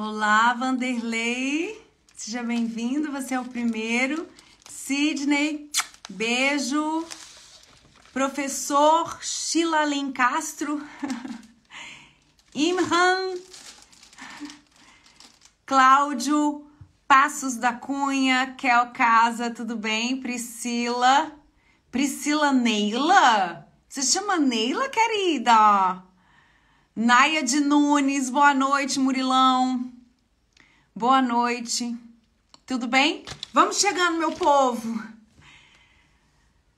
Olá, Vanderlei. Seja bem-vindo, você é o primeiro. Sidney, beijo. Professor Sheila Lencastro. Imran. Cláudio Passos da Cunha. Kel Casa, tudo bem? Priscila. Priscila Neila? Você chama Neila, querida? Naia de Nunes, boa noite, Murilão. Boa noite. Tudo bem? Vamos chegando, meu povo.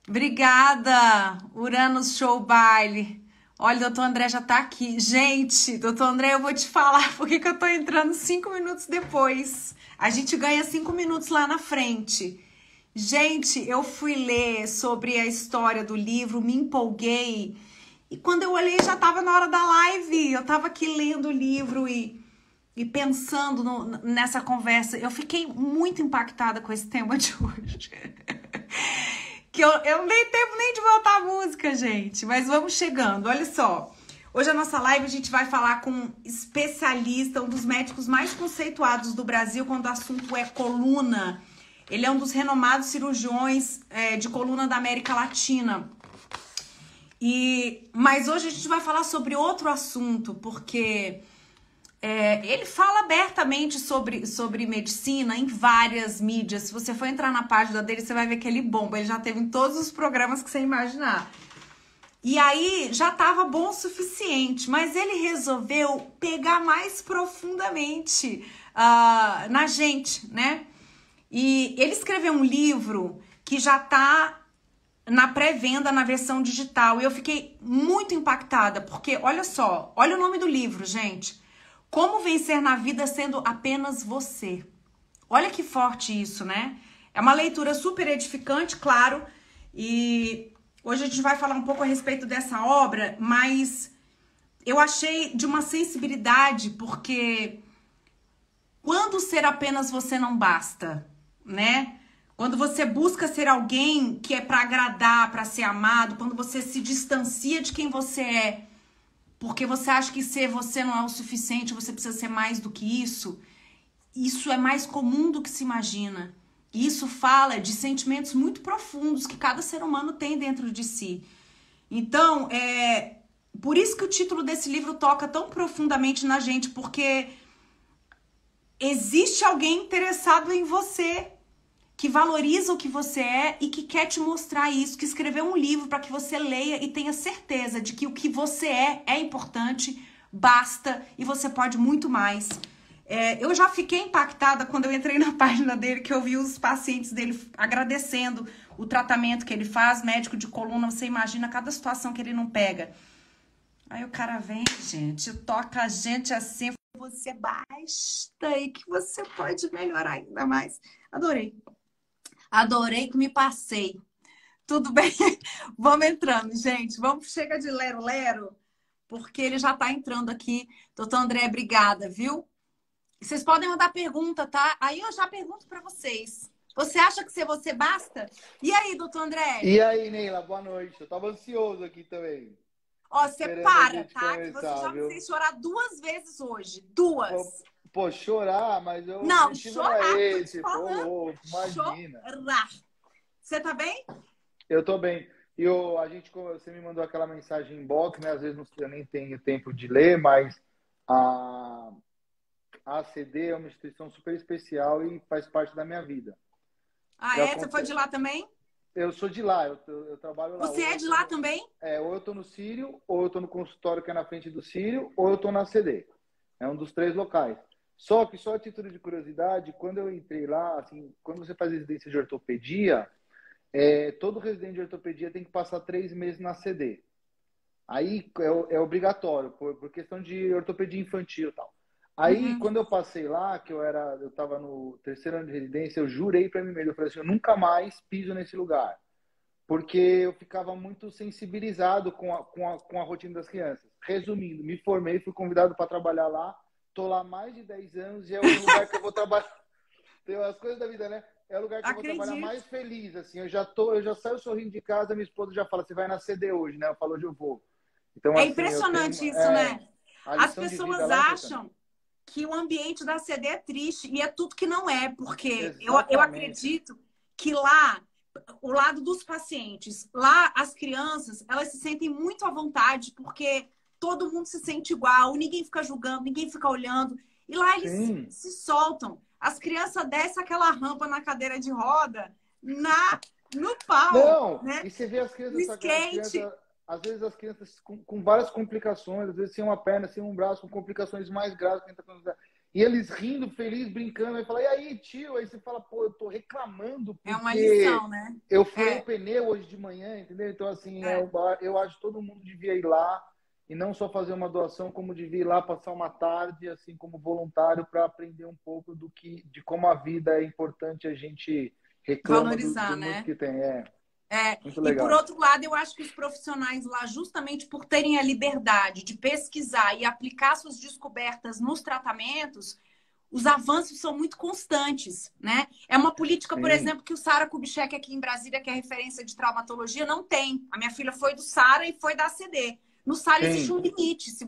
Obrigada, Uranus Show Baile. Olha, o doutor André já tá aqui. Gente, doutor André, eu vou te falar por que eu tô entrando 5 minutos depois. A gente ganha 5 minutos lá na frente. Gente, eu fui ler sobre a história do livro, me empolguei. E quando eu olhei, já tava na hora da live. Eu tava aqui lendo o livro e pensando nessa conversa. Eu fiquei muito impactada com esse tema de hoje. Que eu não dei tempo nem de voltar a música, gente. Mas vamos chegando. Olha só. Hoje a nossa live a gente vai falar com um especialista, um dos médicos mais conceituados do Brasil quando o assunto é coluna. Ele é um dos renomados cirurgiões de coluna da América Latina. Mas hoje a gente vai falar sobre outro assunto, porque ele fala abertamente sobre medicina em várias mídias. Se você for entrar na página dele, você vai ver que ele bomba. Ele já teve em todos os programas que você imaginar. E aí já estava bom o suficiente, mas ele resolveu pegar mais profundamente na gente, né? E ele escreveu um livro que já está na pré-venda, na versão digital. E eu fiquei muito impactada, porque, olha só, olha o nome do livro, gente. Como vencer na vida sendo apenas você. Olha que forte isso, né? É uma leitura super edificante, claro. E hoje a gente vai falar um pouco a respeito dessa obra, mas eu achei de uma sensibilidade, porque quando ser apenas você não basta, né? Quando você busca ser alguém que é para agradar, para ser amado, quando você se distancia de quem você é, porque você acha que ser você não é o suficiente, você precisa ser mais do que isso é mais comum do que se imagina. E isso fala de sentimentos muito profundos que cada ser humano tem dentro de si. Então, por isso que o título desse livro toca tão profundamente na gente, porque existe alguém interessado em você, que valoriza o que você é e que quer te mostrar isso, que escreveu um livro para que você leia e tenha certeza de que o que você é importante, basta e você pode muito mais. Eu já fiquei impactada quando eu entrei na página dele, que eu vi os pacientes dele agradecendo o tratamento que ele faz, médico de coluna, você imagina cada situação que ele não pega. Aí o cara vem, gente, toca a gente assim, você basta e que você pode melhorar ainda mais. Adorei. Adorei que me passei. Tudo bem? Vamos entrando, gente. Vamos, chega de lero-lero, porque ele já tá entrando aqui. Doutor André, obrigada, viu? Vocês podem mandar pergunta, tá? Aí eu já pergunto para vocês. Você acha que ser você basta? E aí, doutor André? E aí, Neila, boa noite. Eu tava ansioso aqui também. Ó, você Esperando a para, gente tá? Que você conversar, já me viu? fez chorar 2 vezes hoje. 2. Pô, chorar, mas o Não, objetivo não é chorar, tô te esse. Pô, falando. louco, imagina. Chorar. Você tá bem? Eu tô bem. E você me mandou aquela mensagem em inbox, né? Às vezes eu nem tenho tempo de ler, mas a ACD é uma instituição super especial e faz parte da minha vida. Ah, E Você foi de lá também? Eu sou de lá, eu trabalho lá. Você é de lá também? Ou eu tô no Sírio, ou eu tô no consultório que é na frente do Sírio, ou eu tô na ACD. É um dos 3 locais. Só que, só a título de curiosidade, quando eu entrei lá, assim, quando você faz residência de ortopedia, todo residente de ortopedia tem que passar 3 meses na ACD. Aí é obrigatório, por questão de ortopedia infantil e tal. Aí, quando eu passei lá, que eu estava no 3º ano de residência, eu jurei para mim mesmo, eu falei assim, eu nunca mais piso nesse lugar. Porque eu ficava muito sensibilizado com a rotina das crianças. Resumindo, me formei, fui convidado para trabalhar lá, tô lá há mais de 10 anos e é o lugar que eu vou trabalhar. Tem as coisas da vida, né? É o lugar que eu vou trabalhar mais feliz, assim. Eu já saio sorrindo de casa, minha esposa já fala, você vai na CD hoje, né? Eu falo, hoje eu vou. Então, É assim, impressionante isso, né? a As lição de pessoas vida lá é acham que o ambiente da CD é triste e é tudo que não é, porque eu Exatamente. acredito que lá, o lado dos pacientes, lá as crianças, elas se sentem muito à vontade, porque todo mundo se sente igual, ninguém fica julgando, ninguém fica olhando, e lá eles Sim. se soltam. As crianças descem aquela rampa na cadeira de roda, no pau, Não, né? e você vê as No crianças, as skate. crianças, às vezes as crianças com várias complicações, às vezes sem uma perna, sem um braço, com complicações mais graves que a gente tá falando. E eles rindo, felizes, brincando, aí fala, e aí, tio? Aí você fala, pô, eu tô reclamando É uma porque lição, né? eu furei o É, pneu hoje de manhã, entendeu? Então, assim, é. eu acho que todo mundo devia ir lá e não só fazer uma doação, como devia ir lá passar uma tarde, assim, como voluntário, para aprender um pouco de como a vida é importante, a gente reclama Valorizar, do muito né? que tem. É, É, muito e por legal. outro lado, eu acho que os profissionais lá, justamente por terem a liberdade de pesquisar e aplicar suas descobertas nos tratamentos, os avanços são muito constantes, né? É uma política, por Sim, exemplo, que o Sara Kubitschek aqui em Brasília, que é referência de traumatologia, não tem. A minha filha foi do Sara e foi da ACD. No Sara existe sim. um limite. Se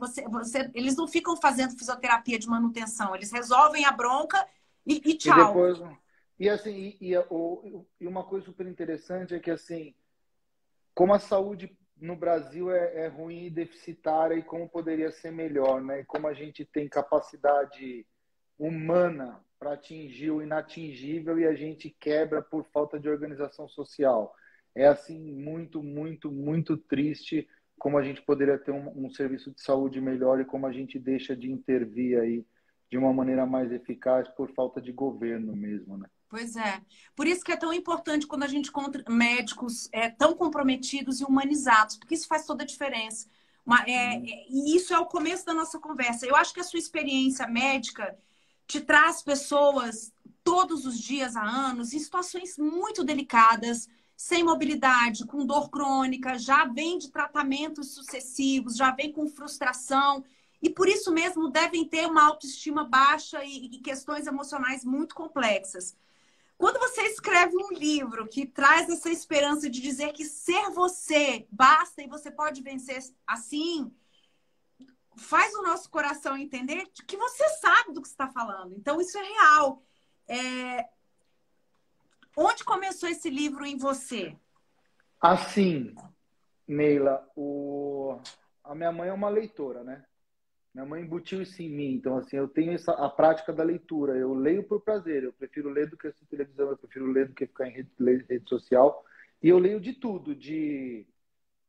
eles não ficam fazendo fisioterapia de manutenção, eles resolvem a bronca e E tchau. depois, e assim, e uma coisa super interessante é que assim, como a saúde no Brasil é ruim e deficitária e como poderia ser melhor, né? E como a gente tem capacidade humana para atingir o inatingível e a gente quebra por falta de organização social. É assim muito, muito, muito triste como a gente poderia ter um serviço de saúde melhor e como a gente deixa de intervir aí de uma maneira mais eficaz por falta de governo mesmo, né? Pois é. Por isso que é tão importante quando a gente encontra médicos tão comprometidos e humanizados, porque isso faz toda a diferença. Uhum. E isso é o começo da nossa conversa. Eu acho que a sua experiência médica te traz pessoas todos os dias há anos em situações muito delicadas, sem mobilidade, com dor crônica, já vem de tratamentos sucessivos, já vem com frustração. E por isso mesmo devem ter uma autoestima baixa e questões emocionais muito complexas. Quando você escreve um livro que traz essa esperança de dizer que ser você basta e você pode vencer assim, faz o nosso coração entender que você sabe do que está falando. Então, isso é real. É... Onde começou esse livro em você? Assim, Neila, a minha mãe é uma leitora, né? Minha mãe embutiu isso em mim, então assim, eu tenho a prática da leitura. Eu leio por prazer, eu prefiro ler do que assistir televisão, eu prefiro ler do que ficar em rede social. E eu leio de tudo,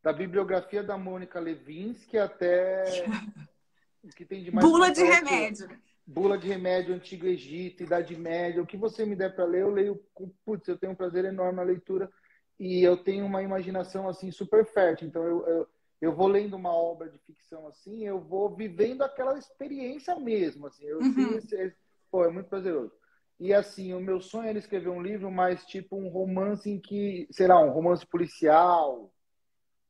da bibliografia da Mônica Levinsky até o que tem de mais Bula de complexo, remédio. bula de remédio, Antigo Egito, Idade Média, o que você me der para ler, eu leio putz, eu tenho um prazer enorme na leitura e eu tenho uma imaginação assim super fértil. Então eu vou lendo uma obra de ficção assim, eu vou vivendo aquela experiência mesmo, assim. Eu tenho Uhum. pô, é muito prazeroso. E assim, o meu sonho era escrever um livro mais tipo um romance em que, sei lá, um romance policial,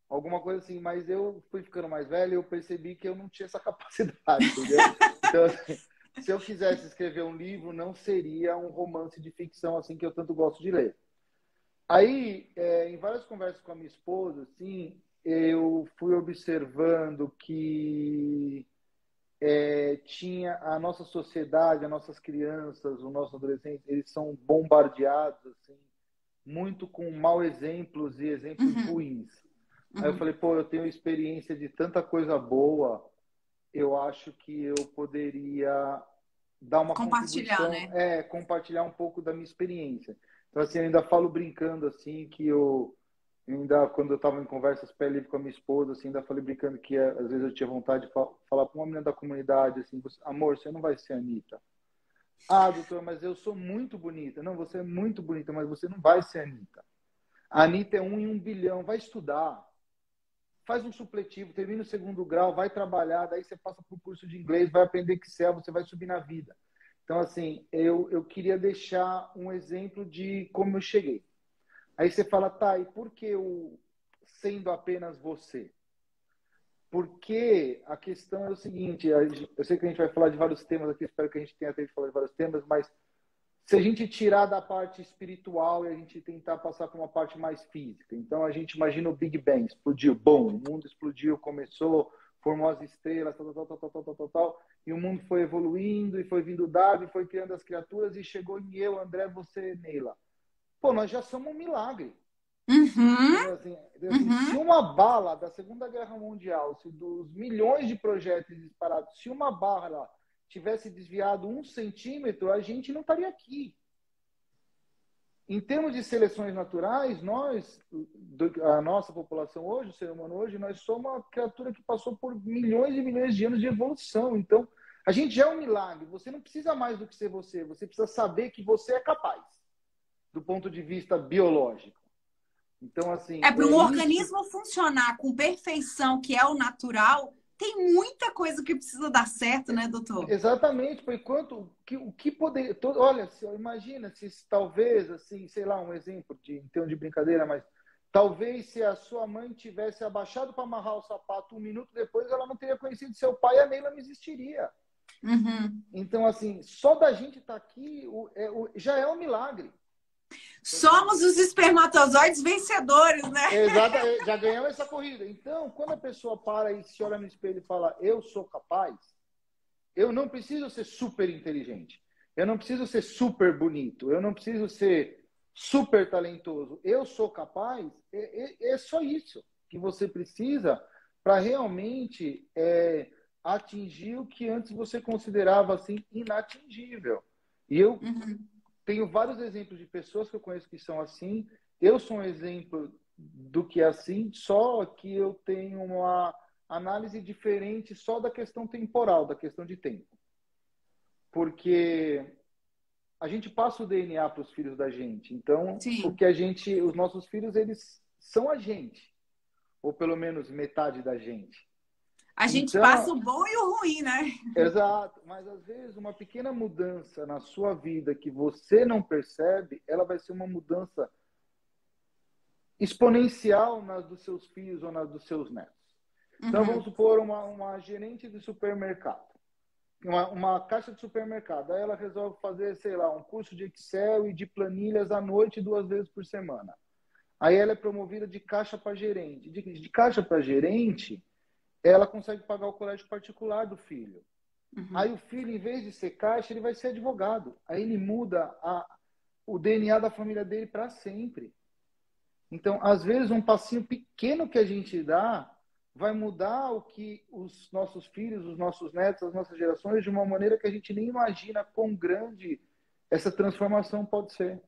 alguma coisa assim, mas eu fui ficando mais velho e eu percebi que eu não tinha essa capacidade, entendeu? Então, assim, se eu quisesse escrever um livro, não seria um romance de ficção assim que eu tanto gosto de ler. Aí, em várias conversas com a minha esposa, assim, eu fui observando que tinha a nossa sociedade, as nossas crianças, os nossos adolescentes, eles são bombardeados assim, muito com maus exemplos e exemplos Uhum. ruins. Aí eu Uhum. falei, pô, eu tenho experiência de tanta coisa boa, eu acho que eu poderia dar uma Compartilhar, contribuição, né? compartilhar um pouco da minha experiência. Então, assim, eu ainda falo brincando, assim, que ainda, quando eu estava em conversas pé livre com a minha esposa, assim, ainda falei brincando que às vezes eu tinha vontade de falar para uma menina da comunidade, assim, amor, você não vai ser a Anitta. Ah, doutor, mas eu sou muito bonita. Não, você é muito bonita, mas você não vai ser a Anitta. A Anitta é 1 em 1 bilhão, vai estudar, faz um supletivo, termina o segundo grau, vai trabalhar, daí você passa para o curso de inglês, vai aprender Excel, você vai subir na vida. Então, assim, eu queria deixar um exemplo de como eu cheguei. Aí você fala, tá, e por que eu sendo apenas você? Porque a questão é o seguinte, eu sei que a gente vai falar de vários temas aqui, espero que a gente tenha tempo de falar de vários temas, mas se a gente tirar da parte espiritual e a gente tentar passar para uma parte mais física. Então a gente imagina o Big Bang, explodiu, bom, o mundo explodiu, começou, formou as estrelas, tal, tal, tal, tal, tal, tal, tal, tal. e o mundo foi evoluindo, e foi vindo Darwin, foi criando as criaturas, e chegou em eu, André, você, Neila. Pô, nós já somos um milagre. Uhum, Entendeu? Assim, se uhum. uma bala da Segunda Guerra Mundial, se dos milhões de projéteis disparados, se uma bala tivesse desviado 1 centímetro, a gente não estaria aqui. Em termos de seleções naturais, a nossa população hoje, o ser humano hoje, nós somos uma criatura que passou por milhões e milhões de anos de evolução. Então, a gente já é um milagre. Você não precisa mais do que ser você. Você precisa saber que você é capaz, do ponto de vista biológico. Então, assim, É para é um isso. organismo funcionar com perfeição, que é o natural, tem muita coisa que precisa dar certo, né, doutor? Exatamente, por enquanto, o que poder. Olha, imagina se talvez, assim, sei lá, um exemplo em termos de brincadeira, mas talvez se a sua mãe tivesse abaixado para amarrar o sapato 1 minuto depois, ela não teria conhecido seu pai, a Neila não existiria. Uhum. Então, assim, só da gente estar aqui já é um milagre. Somos os espermatozoides vencedores, né? Exato, já ganhamos essa corrida. Então, quando a pessoa para e se olha no espelho e fala, eu sou capaz, eu não preciso ser super inteligente. Eu não preciso ser super bonito. Eu não preciso ser super talentoso. Eu sou capaz. É só isso que você precisa para realmente atingir o que antes você considerava assim inatingível. E eu Uhum. tenho vários exemplos de pessoas que eu conheço que são assim. Eu sou um exemplo do que é assim, só que eu tenho uma análise diferente só da questão temporal, da questão de tempo. Porque a gente passa o DNA para os filhos da gente. Então, Sim. os nossos filhos, eles são a gente, ou pelo menos metade da gente. A gente passa Então, o bom e o ruim, né? exato, mas às vezes uma pequena mudança na sua vida que você não percebe, ela vai ser uma mudança exponencial nas dos seus filhos ou nas dos seus netos. Então, vamos Uhum. supor uma gerente de supermercado. Uma caixa de supermercado. Aí ela resolve fazer, sei lá, um curso de Excel e de planilhas à noite 2 vezes por semana. Aí ela é promovida de caixa para gerente. De caixa para gerente, ela consegue pagar o colégio particular do filho. Aí Uhum. o filho, em vez de ser caixa, ele vai ser advogado. Aí ele muda o DNA da família dele para sempre. Então, às vezes, um passinho pequeno que a gente dá vai mudar o que os nossos filhos, os nossos netos, as nossas gerações, de uma maneira que a gente nem imagina quão grande essa transformação pode ser.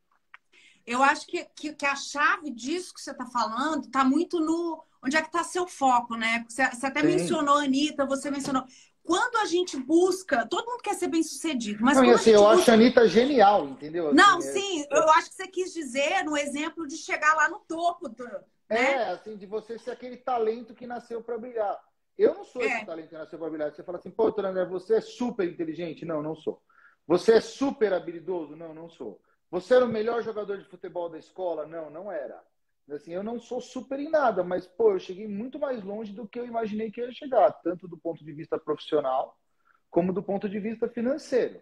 Eu acho que a chave disso que você está falando está muito no onde é que está seu foco, né? Você até Sim. mencionou, Anitta, você mencionou. Quando a gente busca, todo mundo quer ser bem-sucedido, mas Não, e quando a assim, gente eu acho a busca. Anitta genial, entendeu? Não, Assim, sim, eu acho que você quis dizer no exemplo de chegar lá no topo, né? assim, de você ser aquele talento que nasceu para brilhar. Eu não sou esse É. talento que nasceu para brilhar. Você fala assim, pô, doutor André, você é super inteligente? Não, não sou. Você é super habilidoso? Não, não sou. Você era o melhor jogador de futebol da escola? Não, não era. Assim, eu não sou super em nada, mas, pô, eu cheguei muito mais longe do que eu imaginei que eu ia chegar, tanto do ponto de vista profissional, como do ponto de vista financeiro.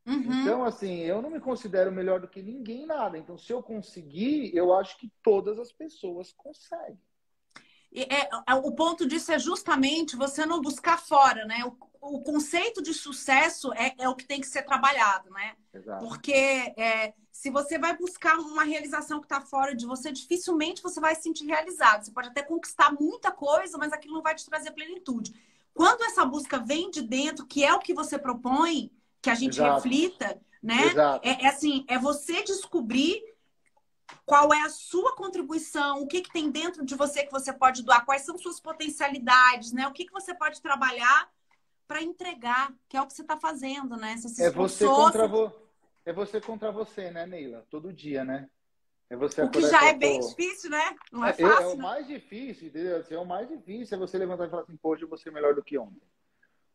Uhum. Então, assim, eu não me considero melhor do que ninguém em nada. Então, se eu conseguir, eu acho que todas as pessoas conseguem. O ponto disso é justamente você não buscar fora, né? O conceito de sucesso é o que tem que ser trabalhado, né? Exato. Porque se você vai buscar uma realização que está fora de você, dificilmente você vai se sentir realizado. Você pode até conquistar muita coisa, mas aquilo não vai te trazer plenitude. Quando essa busca vem de dentro, que é o que você propõe, que a gente Exato. reflita, né? Exato. Assim, é você descobrir qual é a sua contribuição, o que, que tem dentro de você que você pode doar, quais são suas potencialidades, né? O que, que você pode trabalhar para entregar, que é o que você está fazendo, né? Você se É você esforçou, contra é você contra você, né, Neila? Todo dia, né? É você o que acordar e já falar, é bem pô. difícil, né? Não é É o fácil, né? mais difícil, entendeu? Assim, é o mais difícil é você levantar e falar assim, pô, hoje eu vou ser melhor do que ontem.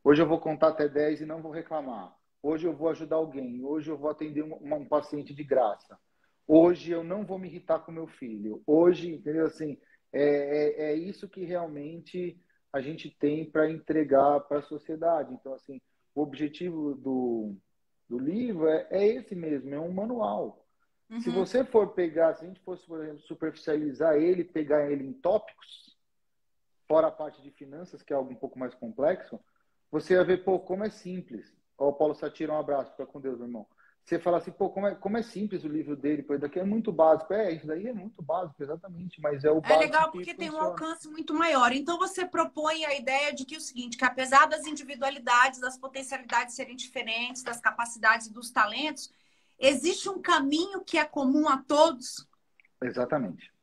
Hoje eu vou contar até 10 e não vou reclamar. Hoje eu vou ajudar alguém. Hoje eu vou atender um paciente de graça. Hoje eu não vou me irritar com meu filho. Hoje, entendeu? Assim, é isso que realmente a gente tem para entregar para a sociedade. Então, assim, o objetivo do livro é esse mesmo, é um manual. Se Uhum. você for pegar, se a gente fosse, por exemplo, superficializar ele, pegar ele em tópicos, fora a parte de finanças, que é algo um pouco mais complexo, você ia ver, pô, como é simples. Ó, o Paulo Satira, um abraço, fica com Deus, meu irmão. Você fala assim, pô, como é simples o livro dele, pô, isso daqui é muito básico. É, isso daí é muito básico, exatamente, mas é o É básico legal que porque tem um funciona. alcance muito maior. Então você propõe a ideia de que o seguinte, que apesar das individualidades, das potencialidades serem diferentes, das capacidades e dos talentos, existe um caminho que é comum a todos. Exatamente.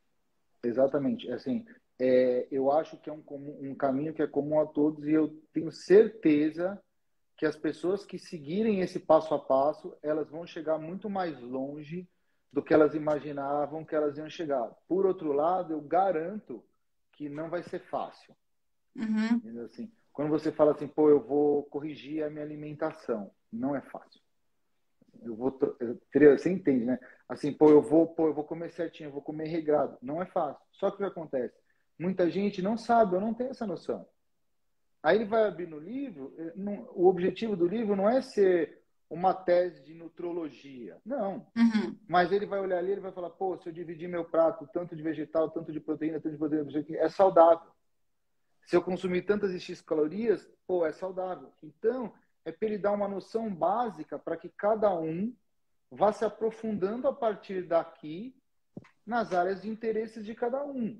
Exatamente. Assim, eu acho que é um caminho que é comum a todos e eu tenho certeza que as pessoas que seguirem esse passo a passo, elas vão chegar muito mais longe do que elas imaginavam que elas iam chegar. Por outro lado, eu garanto que não vai ser fácil. Uhum. Assim, quando você fala assim, pô, eu vou corrigir a minha alimentação, não é fácil. Você entende, né? Assim, pô, eu vou comer certinho, eu vou comer regrado. Não é fácil. Só que o que acontece? Muita gente não sabe, eu não tenho essa noção. Aí ele vai abrir no livro, o objetivo do livro não é ser uma tese de nutrologia, não. Uhum. Mas ele vai olhar ali, ele vai falar, pô, se eu dividir meu prato, tanto de vegetal, tanto de proteína, é saudável. Se eu consumir tantas X calorias, pô, é saudável. Então, é para ele dar uma noção básica para que cada um vá se aprofundando a partir daqui nas áreas de interesses de cada um.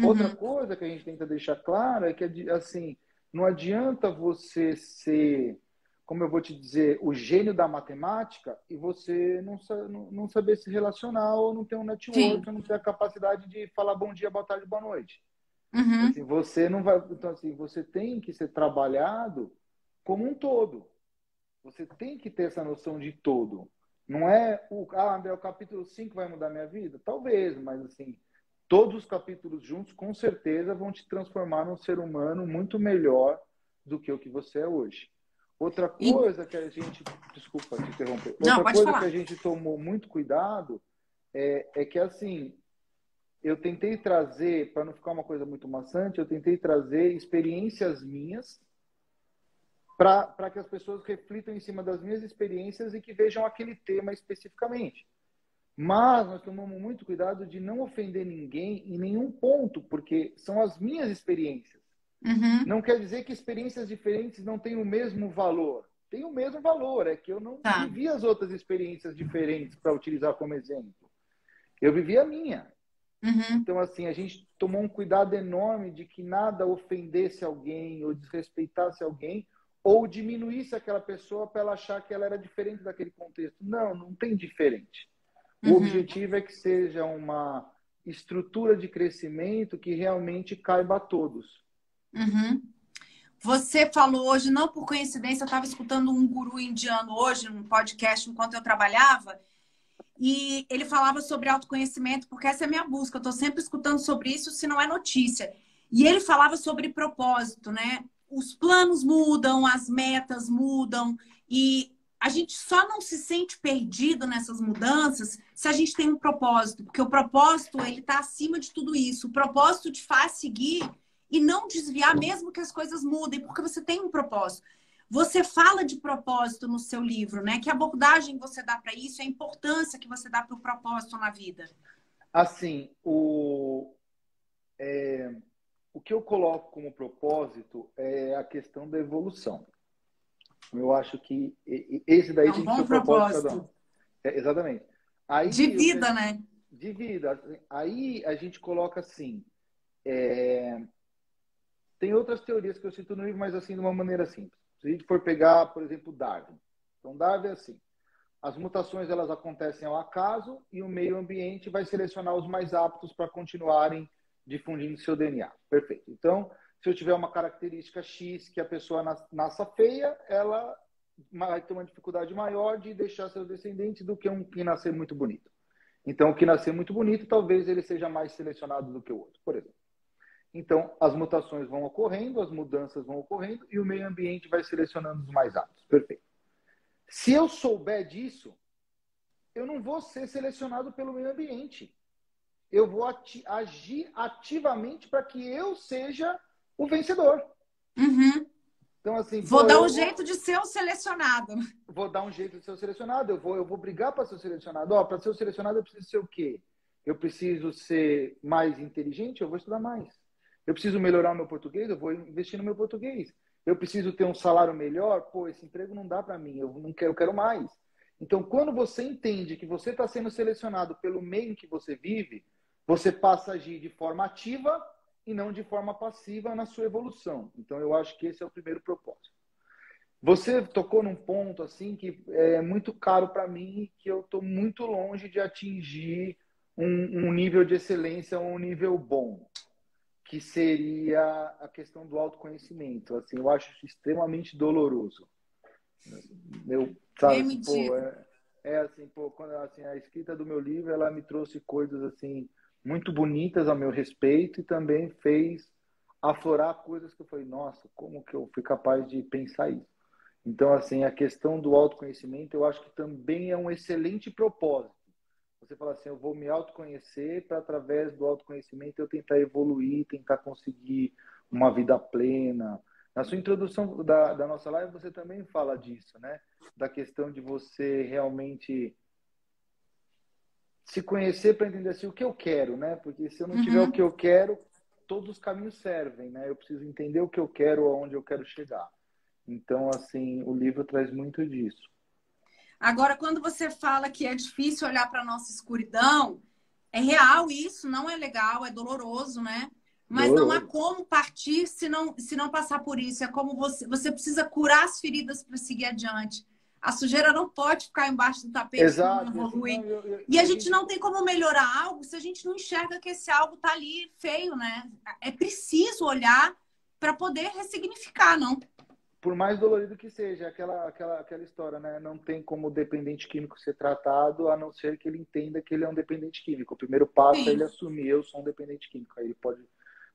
Outra Uhum. coisa que a gente tenta deixar claro é que, assim, não adianta você ser, como eu vou te dizer, o gênio da matemática e você não saber se relacionar ou não ter um network, Sim. ou não ter a capacidade de falar bom dia, boa tarde, boa noite. Uhum. Assim, você não vai, então assim, você tem que ser trabalhado como um todo. Você tem que ter essa noção de todo. Não é André, o capítulo 5 vai mudar minha vida? Talvez, mas assim, todos os capítulos juntos, com certeza, vão te transformar num ser humano muito melhor do que o que você é hoje. Outra E... coisa que a gente, desculpa te interromper, Não, outra pode coisa que a falar. gente tomou muito cuidado é que, assim, eu tentei trazer, para não ficar uma coisa muito maçante, eu tentei trazer experiências minhas para que as pessoas reflitam em cima das minhas experiências e que vejam aquele tema especificamente. Mas nós tomamos muito cuidado de não ofender ninguém em nenhum ponto, porque são as minhas experiências. Uhum. Não quer dizer que experiências diferentes não têm o mesmo valor. Tem o mesmo valor, é que eu não Tá. vivi as outras experiências diferentes para utilizar como exemplo. Eu vivi a minha. Uhum. Então, assim, a gente tomou um cuidado enorme de que nada ofendesse alguém ou desrespeitasse alguém ou diminuísse aquela pessoa para ela achar que ela era diferente daquele contexto. Não, não tem diferente. O Uhum. objetivo é que seja uma estrutura de crescimento que realmente caiba a todos. Uhum. Você falou hoje, não por coincidência, eu estava escutando um guru indiano hoje, num podcast, enquanto eu trabalhava, e ele falava sobre autoconhecimento, porque essa é a minha busca, eu estou sempre escutando sobre isso, se não é notícia. E ele falava sobre propósito, né? Os planos mudam, as metas mudam, e a gente só não se sente perdido nessas mudanças se a gente tem um propósito, porque o propósito, ele está acima de tudo isso. O propósito te faz seguir e não desviar mesmo que as coisas mudem, porque você tem um propósito. Você fala de propósito no seu livro, né? Que abordagem você dá para isso, a importância que você dá para o propósito na vida. Assim, o que eu coloco como propósito é a questão da evolução. Eu acho que esse É daí um tem que ser bom o propósito de cada um. propósito. Exatamente. De Aí, vida, né? de vida, assim, aí a gente coloca assim, tem outras teorias que eu cito no livro, mas assim, de uma maneira simples. Se a gente for pegar, por exemplo, Darwin. Então, Darwin é assim, as mutações elas acontecem ao acaso e o meio ambiente vai selecionar os mais aptos para continuarem difundindo seu DNA. Perfeito. Então, se eu tiver uma característica X que a pessoa nasça feia, ela vai ter uma dificuldade maior de deixar seus descendentes do que um que nascer muito bonito. Então, o que nascer muito bonito, talvez ele seja mais selecionado do que o outro, por exemplo. Então, as mutações vão ocorrendo, as mudanças vão ocorrendo e o meio ambiente vai selecionando os mais aptos. Perfeito. Se eu souber disso, eu não vou ser selecionado pelo meio ambiente. Eu vou agir ativamente para que eu seja o vencedor. Uhum. Então, assim, Vou pô, dar um jeito de ser o selecionado. vou dar um jeito de ser selecionado, eu vou brigar para ser selecionado. Ó, para ser selecionado, eu preciso ser o quê? Eu preciso ser mais inteligente, eu vou estudar mais. Eu preciso melhorar o meu português, eu vou investir no meu português. eu preciso ter um salário melhor, pô, esse emprego não dá para mim, eu não quero, eu quero mais. Então, quando você entende que você está sendo selecionado pelo meio em que você vive, você passa a agir de forma ativa e não de forma passiva na sua evolução. Então, eu acho que esse é o primeiro propósito. Você tocou num ponto assim que é muito caro para mim, que eu estou muito longe de atingir um nível de excelência, um nível bom, que seria a questão do autoconhecimento. Assim, eu acho isso extremamente doloroso. Eu, sabe, Nem me assim, pô, diga. assim, pô, quando assim, a escrita do meu livro, ela me trouxe coisas assim muito bonitas ao meu respeito e também fez aflorar coisas que eu falei, nossa, como que eu fui capaz de pensar isso? Então, assim, a questão do autoconhecimento, eu acho que também é um excelente propósito. Você fala assim, eu vou me autoconhecer para, através do autoconhecimento, eu tentar evoluir, tentar conseguir uma vida plena. Na sua introdução da nossa live, você também fala disso, né? Da questão de você realmente se conhecer para entender assim, o que eu quero, né? Porque se eu não tiver o que Uhum. eu quero, todos os caminhos servem, né? Eu preciso entender o que eu quero, aonde eu quero chegar. Então, assim, o livro traz muito disso. Agora, quando você fala que é difícil olhar para a nossa escuridão, é real isso, não é legal, é doloroso, né? Mas não há Doloroso. como partir se não passar por isso. É como você precisa curar as feridas para seguir adiante. A sujeira não pode ficar embaixo do tapete que não Exato, e assim, não, evolui. E a e a gente gente, não tem como melhorar algo se a gente não enxerga que esse algo tá ali feio, né? É preciso olhar para poder ressignificar, não? por mais dolorido que seja, aquela história, né? Não tem como o dependente químico ser tratado, a não ser que ele entenda que ele é um dependente químico. O primeiro passo é Sim. ele assumir, eu sou um dependente químico. Aí ele pode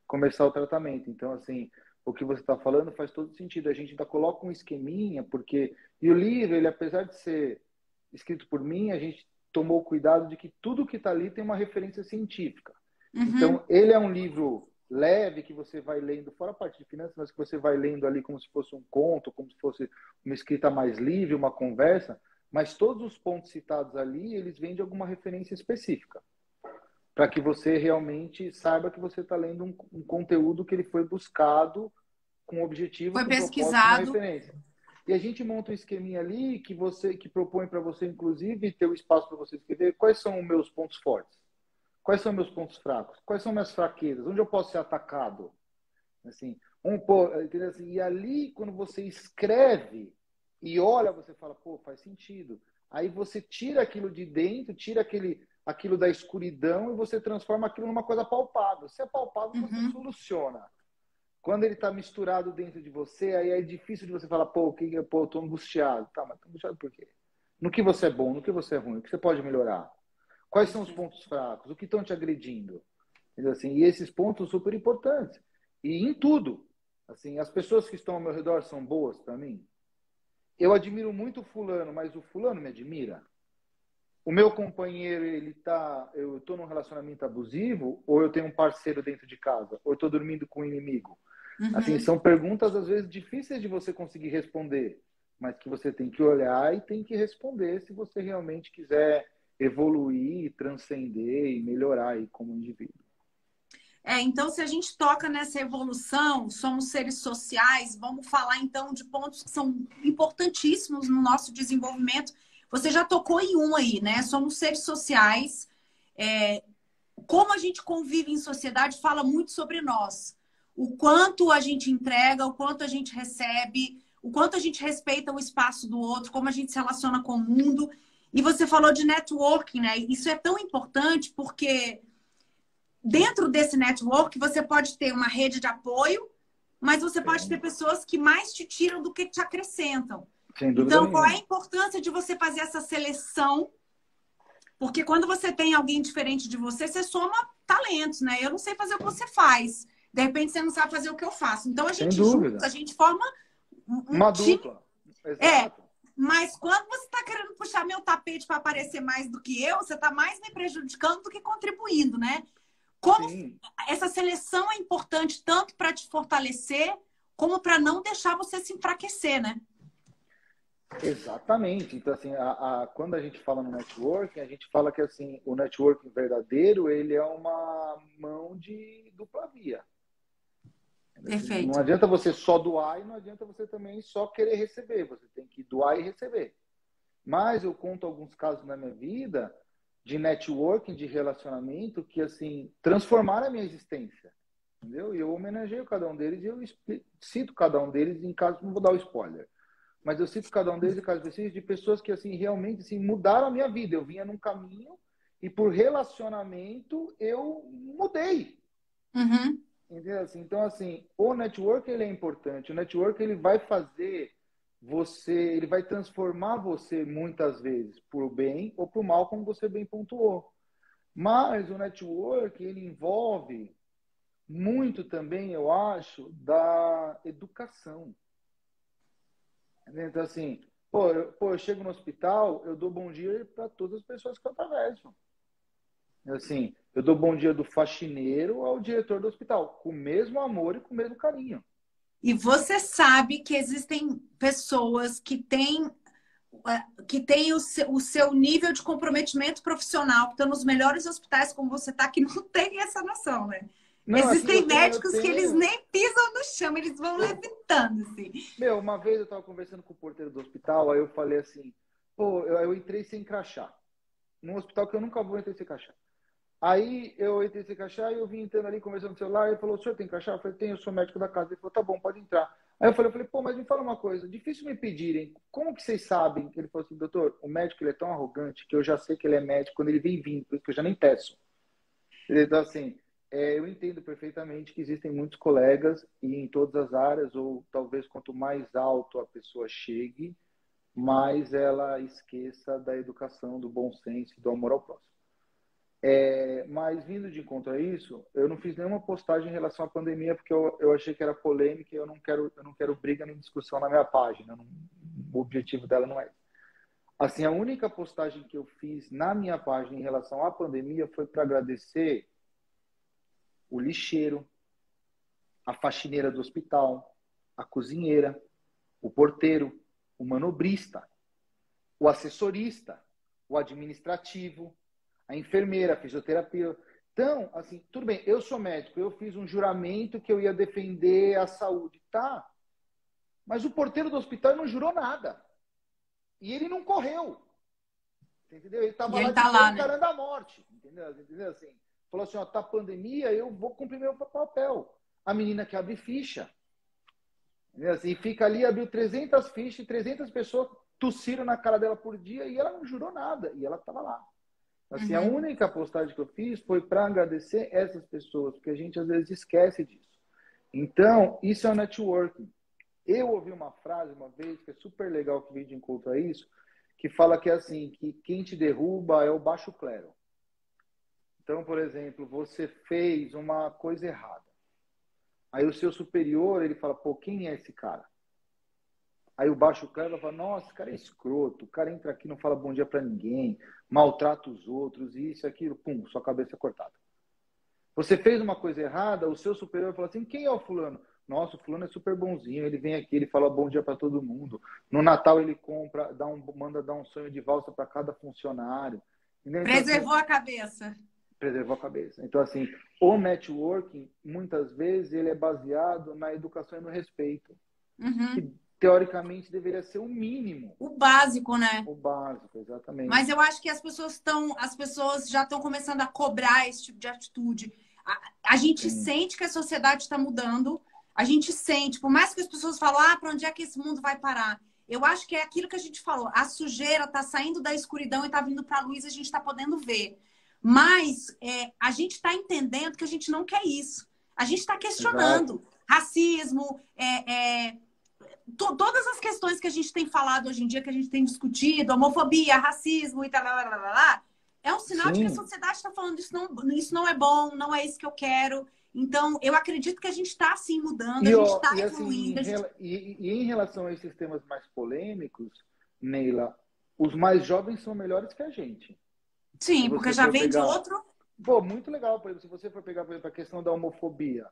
começar o tratamento. Então, assim, o que você está falando faz todo sentido. A gente ainda coloca um esqueminha, porque... E o livro, ele, apesar de ser escrito por mim, a gente tomou cuidado de que tudo que está ali tem uma referência científica. Uhum. Então, ele é um livro leve que você vai lendo, fora a parte de finanças, mas que você vai lendo ali como se fosse um conto, como se fosse uma escrita mais livre, uma conversa, mas todos os pontos citados ali, eles vêm de alguma referência específica, para que você realmente saiba que você está lendo um conteúdo que ele foi buscado com objetivo, Foi com propósito, uma pesquisado. referência. E a gente monta um esqueminha ali que propõe para você, inclusive, ter o espaço para você escrever quais são os meus pontos fortes. Quais são meus pontos fracos? Quais são minhas fraquezas? Onde eu posso ser atacado? Assim, entendeu? Assim, e ali, quando você escreve e olha, você fala, pô, faz sentido. Aí você tira aquilo de dentro, tira aquilo da escuridão e você transforma aquilo numa coisa palpável. Se é palpável, você Uhum. soluciona. Quando ele está misturado dentro de você, aí é difícil de você falar, pô, eu tô angustiado. Tá, mas tô angustiado por quê? No que você é bom, no que você é ruim, o que você pode melhorar? Quais são os Perfeito. pontos fracos? O que estão te agredindo? Entendeu? Assim, e esses pontos super importantes. E em tudo. Assim, as pessoas que estão ao meu redor são boas para mim. Eu admiro muito o fulano, mas o fulano me admira. O meu companheiro, eu estou num relacionamento abusivo ou eu tenho um parceiro dentro de casa? Ou eu estou dormindo com um inimigo? Assim, Uhum. são perguntas às vezes difíceis de você conseguir responder, mas que você tem que olhar e tem que responder se você realmente quiser evoluir, transcender e melhorar aí como indivíduo. Então, se a gente toca nessa evolução, somos seres sociais, vamos falar então de pontos que são importantíssimos no nosso desenvolvimento. Você já tocou em um aí, né? Somos seres sociais. É, como a gente convive em sociedade fala muito sobre nós. O quanto a gente entrega, o quanto a gente recebe, o quanto a gente respeita o espaço do outro, como a gente se relaciona com o mundo. E você falou de networking, né? Isso é tão importante porque dentro desse network, você pode ter uma rede de apoio, mas você pode ter Tem, pessoas que mais te tiram do que te acrescentam. sem dúvida Então, qual é a nenhuma. importância de você fazer essa seleção? Porque quando você tem alguém diferente de você, você soma talentos, né? Eu não sei fazer o que você faz. De repente, você não sabe fazer o que eu faço. Então, a Sem gente junta, a dúvida. gente forma um Uma time. dupla. É, Exato. mas quando você está querendo puxar meu tapete para aparecer mais do que eu, você está mais me prejudicando do que contribuindo, né? Como Sim, essa seleção é importante tanto para te fortalecer, como para não deixar você se enfraquecer, né? exatamente. Então, assim, quando a gente fala no networking, a gente fala que assim, o networking verdadeiro, ele é uma mão de dupla via. Não Perfeito. adianta você só doar e não adianta você também só querer receber. Você tem que doar e receber. Mas eu conto alguns casos na minha vida de networking, de relacionamento, que, assim, transformaram a minha existência. Entendeu? E eu homenageio cada um deles e eu cito cada um deles em caso, não vou dar o spoiler, mas eu cito cada um deles em casos específicos de pessoas que, assim, realmente, assim, mudaram a minha vida. Eu vinha num caminho e por relacionamento eu mudei. Uhum. Entendeu? Assim, então, assim, o network ele é importante. O network ele vai fazer você, ele vai transformar você muitas vezes por o bem ou por mal, como você bem pontuou. Mas o network ele envolve muito também, eu acho, da educação. Então, assim, eu chego no hospital, eu dou bom dia para todas as pessoas que eu atravesso. Assim, eu dou bom dia do faxineiro ao diretor do hospital, com o mesmo amor e com o mesmo carinho. E você sabe que existem pessoas que têm o seu nível de comprometimento profissional, que estão nos melhores hospitais, como você está, que não tem essa noção, né? Não, assim, Existem eu médicos que eles tenho. nem pisam no chão, eles vão levitando, assim. Meu, uma vez eu estava conversando com o porteiro do hospital, aí eu falei assim, eu entrei sem crachá. Num hospital que eu nunca vou, eu entrei sem crachá. Aí eu entrei sem crachá e eu vim entrando ali, conversando no celular, e ele falou, o senhor tem crachá? Eu falei, tenho, eu sou médico da casa. Ele falou, tá bom, pode entrar. Aí eu falei, pô, mas me fala uma coisa, difícil me pedirem, como que vocês sabem? Ele falou assim, doutor, o médico ele é tão arrogante que eu já sei que ele é médico quando ele vem vindo, por isso que eu já nem peço. Então, assim, eu entendo perfeitamente que existem muitos colegas e em todas as áreas, ou talvez quanto mais alto a pessoa chegue, mais ela esqueça da educação, do bom senso e do amor ao próximo. Mas vindo de encontro a isso, eu não fiz nenhuma postagem em relação à pandemia porque eu achei que era polêmica e eu não quero briga nem discussão na minha página. O objetivo dela não é esse. Assim, a única postagem que eu fiz na minha página em relação à pandemia foi para agradecer o lixeiro, a faxineira do hospital, a cozinheira, o porteiro, o manobrista, o assessorista, o administrativo, a enfermeira, a fisioterapia. Então, assim, tudo bem, eu sou médico, eu fiz um juramento que eu ia defender a saúde, tá? Mas o porteiro do hospital não jurou nada. E ele não correu. Entendeu? Ele E estava lá ele de tá pé lá, né? encarando a morte. Entendeu? Assim, falou assim, ó, tá pandemia, eu vou cumprir meu papel. A menina que abre ficha. Entendeu? Assim, fica ali, abriu 300 fichas, 300 pessoas tossiram na cara dela por dia e ela não jurou nada. E ela estava lá. Assim, a Uhum. única postagem que eu fiz foi para agradecer essas pessoas, porque a gente às vezes esquece disso. Então, isso é o networking. Eu ouvi uma frase uma vez que é super legal que veio de encontro a isso, que fala que é assim, que quem te derruba é o baixo clero. Então, por exemplo, você fez uma coisa errada. Aí o seu superior, ele fala, pô, quem é esse cara? Aí o baixo clero vai falar, nossa, esse cara é escroto, o cara entra aqui, não fala bom dia para ninguém, maltrata os outros, isso, aquilo, pum, sua cabeça é cortada. Você fez uma coisa errada, o seu superior fala assim, quem é o fulano? Nossa, o fulano é super bonzinho, ele vem aqui, ele fala bom dia para todo mundo. No Natal ele compra, manda dar um sonho de valsa para cada funcionário. Entendeu? Então, assim, Preservou a cabeça. preservou a cabeça. Então, assim, o networking, muitas vezes, ele é baseado na educação e no respeito. Uhum. Que, teoricamente, deveria ser o mínimo. O básico, né? O básico, exatamente. Mas eu acho que as pessoas já estão começando a cobrar esse tipo de atitude. A gente Sim, sente que a sociedade está mudando. A gente sente, por mais que as pessoas falam, ah, para onde é que esse mundo vai parar? Eu acho que é aquilo que a gente falou. A sujeira está saindo da escuridão e está vindo para a luz, a gente está podendo ver. Mas a gente está entendendo que a gente não quer isso. A gente está exato. questionando racismo, todas as questões que a gente tem falado hoje em dia, que a gente tem discutido, homofobia, racismo e tal, é um sinal de que a Sim. sociedade está falando isso não é bom, não é isso que eu quero. Então, eu acredito que a gente está assim mudando, a E, gente ó, está e assim, evoluindo. e em relação a esses temas mais polêmicos, Neila, os mais jovens são melhores que a gente. Se Sim, porque você já for vem de pegar. outro. Pô, muito legal, por exemplo, se você for pegar, por exemplo, a questão da homofobia,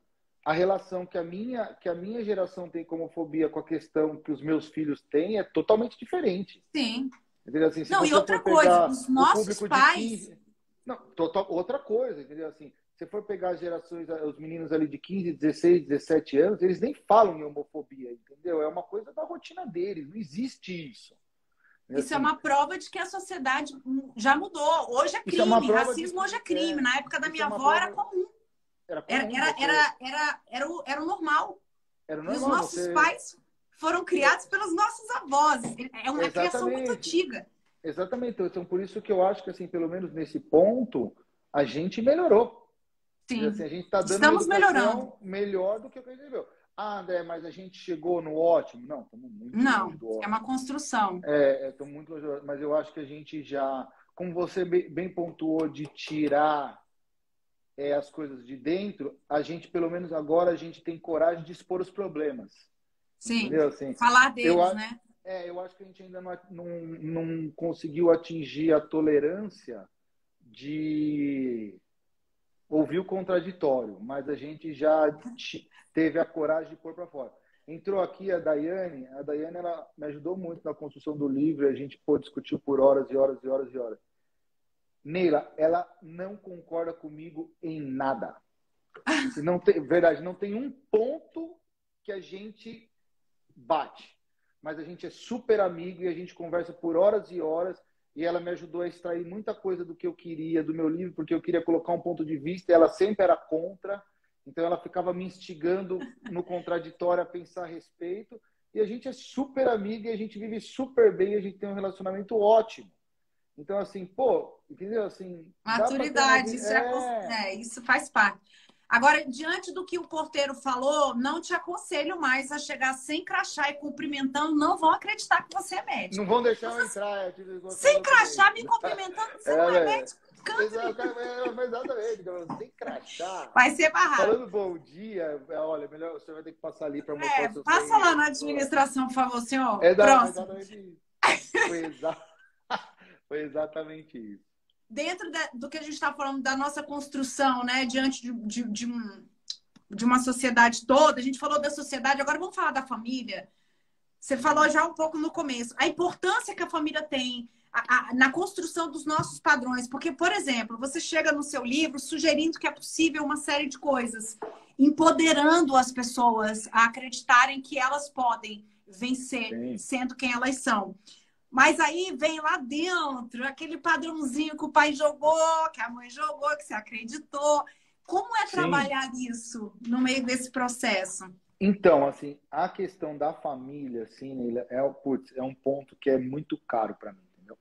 a relação que a minha geração tem com homofobia com a questão que os meus filhos têm é totalmente diferente. Sim. Entendeu? Assim, se Não, e você for outra coisa, pegar os o nossos público de pais. 15 não, outra coisa, entendeu? Assim, Se for pegar as gerações, os meninos ali de 15, 16, 17 anos, eles nem falam em homofobia, entendeu? É uma coisa da rotina deles, não existe isso. Isso é Assim, uma prova de que a sociedade já mudou. Hoje é isso é uma crime, prova de racismo que hoje é crime. Na época da isso é minha uma avó era prova, comum. era Era, comum, era, você era, era o normal. era E os normal, nossos você pais foram criados pelos nossos avós. É uma criação muito exatamente, antiga. exatamente. Então, por isso que eu acho que assim, pelo menos nesse ponto, a gente melhorou. Assim, Sim. a gente está dando uma Estamos melhorando. educação melhor do que o que a gente viu. Ah, André, mas a gente chegou no ótimo. Não, estamos muito longe Não, do é uma ótimo. construção. Estamos muito longe do ótimo. Mas eu acho que a gente já, como você bem pontuou, de tirar as coisas de dentro, a gente, pelo menos agora, a gente tem coragem de expor os problemas. Sim. Entendeu? Assim, Falar eu, deles, né? eu acho que a gente ainda não conseguiu atingir a tolerância de ouvir o contraditório, mas a gente já teve a coragem de pôr para fora. Entrou aqui a Daiane ela me ajudou muito na construção do livro, a gente discutiu por horas e horas e horas e horas. Neila, ela não concorda comigo em nada. Se não tem, verdade, não tem um ponto que a gente bate. Mas a gente é super amigo e a gente conversa por horas e horas. E ela me ajudou a extrair muita coisa do que eu queria do meu livro, porque eu queria colocar um ponto de vista e ela sempre era contra. Então ela ficava me instigando no contraditório a pensar a respeito. E a gente é super amiga e a gente vive super bem, a gente tem um relacionamento ótimo. Então, assim, pô, entendeu? Assim, dá para ter uma Maturidade, vida. isso faz parte. Agora, diante do que o porteiro falou, não te aconselho mais a chegar sem crachá e cumprimentando, não vão acreditar que você é Não médico. vão deixar eu entrar, Sem crachá, me cumprimentando, você não é médico. Exatamente, sem crachá. Vai ser barrado. Falando bom dia, olha, melhor você vai ter que passar ali para mostrar o seu Passa lá CRM. na administração, por favor, senhor. Foi Próximo. exatamente isso. Foi exatamente isso. Dentro do que a gente está falando da nossa construção, né, diante de uma sociedade toda, a gente falou da sociedade, agora vamos falar da família. Você falou já um pouco no começo. A importância que a família tem na construção dos nossos padrões. Porque, por exemplo, você chega no seu livro sugerindo que é possível uma série de coisas, empoderando as pessoas a acreditarem que elas podem vencer, Sim. sendo quem elas são. Mas aí vem lá dentro aquele padrãozinho que o pai jogou, que a mãe jogou, que você acreditou. Como é trabalhar isso no meio desse processo? Então, assim, a questão da família, assim, é um ponto que é muito caro para mim, entendeu?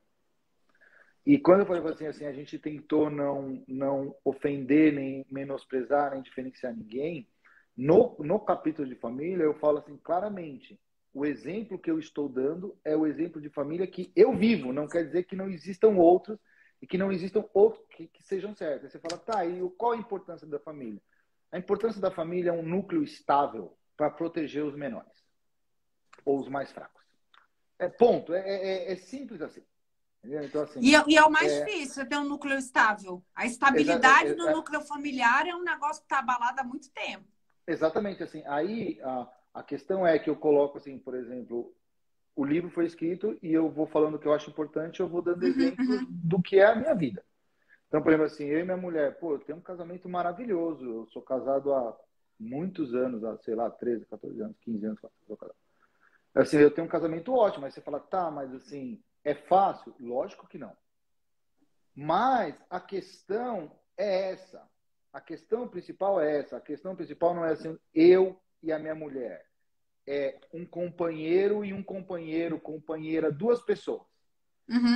E quando eu falei assim, a gente tentou não ofender, nem menosprezar, nem diferenciar ninguém, no capítulo de família eu falo assim claramente, o exemplo que eu estou dando é o exemplo de família que eu vivo, não quer dizer que não existam outros e que não existam outros que sejam certos. Aí você fala, tá, e qual a importância da família? A importância da família é um núcleo estável para proteger os menores ou os mais fracos. Ponto. É simples assim. Entendeu? Então, assim, e é o mais difícil, você ter um núcleo estável. A estabilidade do núcleo familiar é um negócio que está abalado há muito tempo. Exatamente. Assim, aí a questão é que eu coloco, assim, por exemplo, o livro foi escrito e eu vou falando o que eu acho importante, eu vou dando exemplos do que é a minha vida. Então, por exemplo, assim, eu e minha mulher, pô, eu tenho um casamento maravilhoso. Eu sou casado há muitos anos, há, sei lá, 13, 14 anos, 15 anos. Assim, eu tenho um casamento ótimo. Aí você fala, tá, mas assim, é fácil? Lógico que não. Mas a questão é essa. A questão principal é essa. A questão principal não é assim, eu e a minha mulher. É um companheiro e um companheiro, companheira, duas pessoas.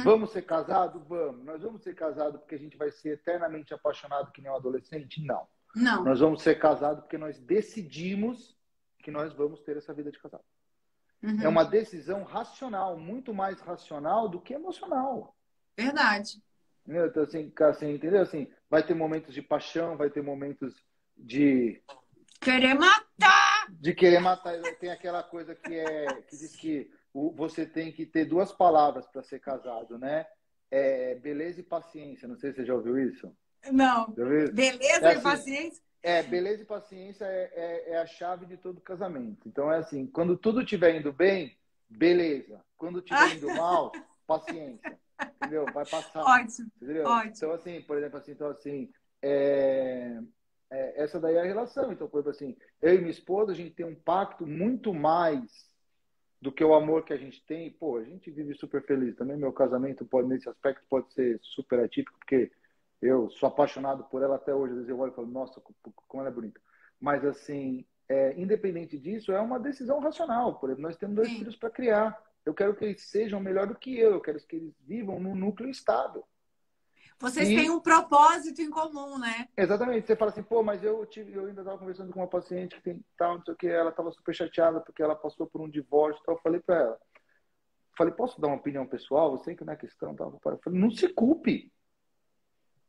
Vamos ser casados? Vamos. Nós vamos ser casados porque a gente vai ser eternamente apaixonado que nem um adolescente? Não. Não. Nós vamos ser casados porque nós decidimos que nós vamos ter essa vida de casado. É uma decisão racional, muito mais racional do que emocional. Verdade. Então, assim, entendeu? Assim, vai ter momentos de paixão, vai ter momentos de... Querer matar! De querer matar. Tem aquela coisa que diz que você tem que ter duas palavras para ser casado, né? Beleza e paciência. Não sei se você já ouviu isso. Não. Já ouviu isso? Beleza e paciência? Beleza e paciência é a chave de todo casamento. Então, é assim, quando tudo estiver indo bem, beleza. Quando estiver indo mal, paciência. Entendeu? Vai passar. Ótimo. Entendeu? Ótimo. Então, assim, por exemplo, assim, essa daí é a relação. Então, por exemplo, assim, eu e minha esposa, a gente tem um pacto muito mais do que o amor que a gente tem. Pô, a gente vive super feliz. Também meu casamento pode, nesse aspecto, pode ser super atípico, porque eu sou apaixonado por ela até hoje. Às vezes eu olho e falo, nossa, como ela é bonita. Mas, assim, independente disso, é uma decisão racional. Por exemplo, nós temos 2 Sim. filhos para criar. Eu quero que eles sejam melhor do que eu quero que eles vivam num núcleo estável. Vocês têm E, um propósito em comum, né? exatamente, você fala assim, pô, mas eu ainda estava conversando com uma paciente que tem tal, não sei o que, ela estava super chateada porque ela passou por um divórcio, então eu falei para ela, falei, posso dar uma opinião pessoal? Eu sei que não é questão, tal. Eu falei, não se culpe.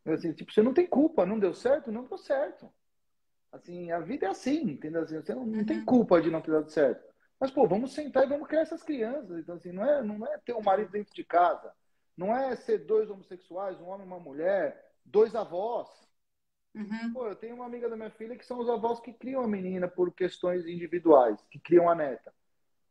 Assim, tipo, você não tem culpa, não deu certo, não deu certo. Assim, a vida é assim, entendeu? Assim, você não tem Uhum, culpa de não ter dado certo. Mas, pô, vamos sentar e vamos criar essas crianças. Então, assim, não é ter um marido uhum, dentro de casa. Não é ser 2 homossexuais, um homem e uma mulher, 2 avós. uhum, Pô, eu tenho uma amiga da minha filha que são os avós que criam a menina por questões individuais, que criam a neta.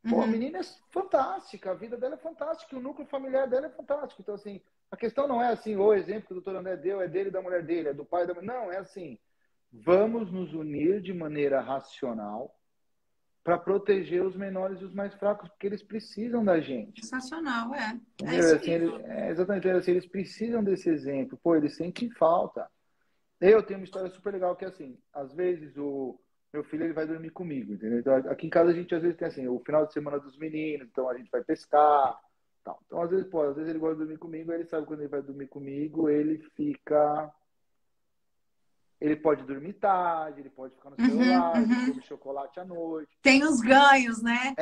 Pô, a uhum. menina é fantástica, a vida dela é fantástica, o núcleo familiar dela é fantástico. Então, assim, a questão não é assim, o exemplo que o doutor André deu é dele e da mulher dele, é do pai e da mulher. Não, é assim, vamos nos unir de maneira racional para proteger os menores e os mais fracos, porque eles precisam da gente. Sensacional, é. É Entendeu? isso Assim, aí. exatamente, assim, eles precisam desse exemplo. Pô, eles sentem falta. Eu tenho uma história super legal que é assim, às vezes o meu filho ele vai dormir comigo, entendeu? Então, aqui em casa a gente às vezes tem assim, o final de semana dos meninos, então a gente vai pescar, tal. Então às vezes, pô, às vezes ele gosta de dormir comigo, ele sabe quando ele vai dormir comigo, ele pode dormir tarde, ele pode ficar no Uhum, celular, ele come uhum. chocolate à noite. Tem os ganhos, né?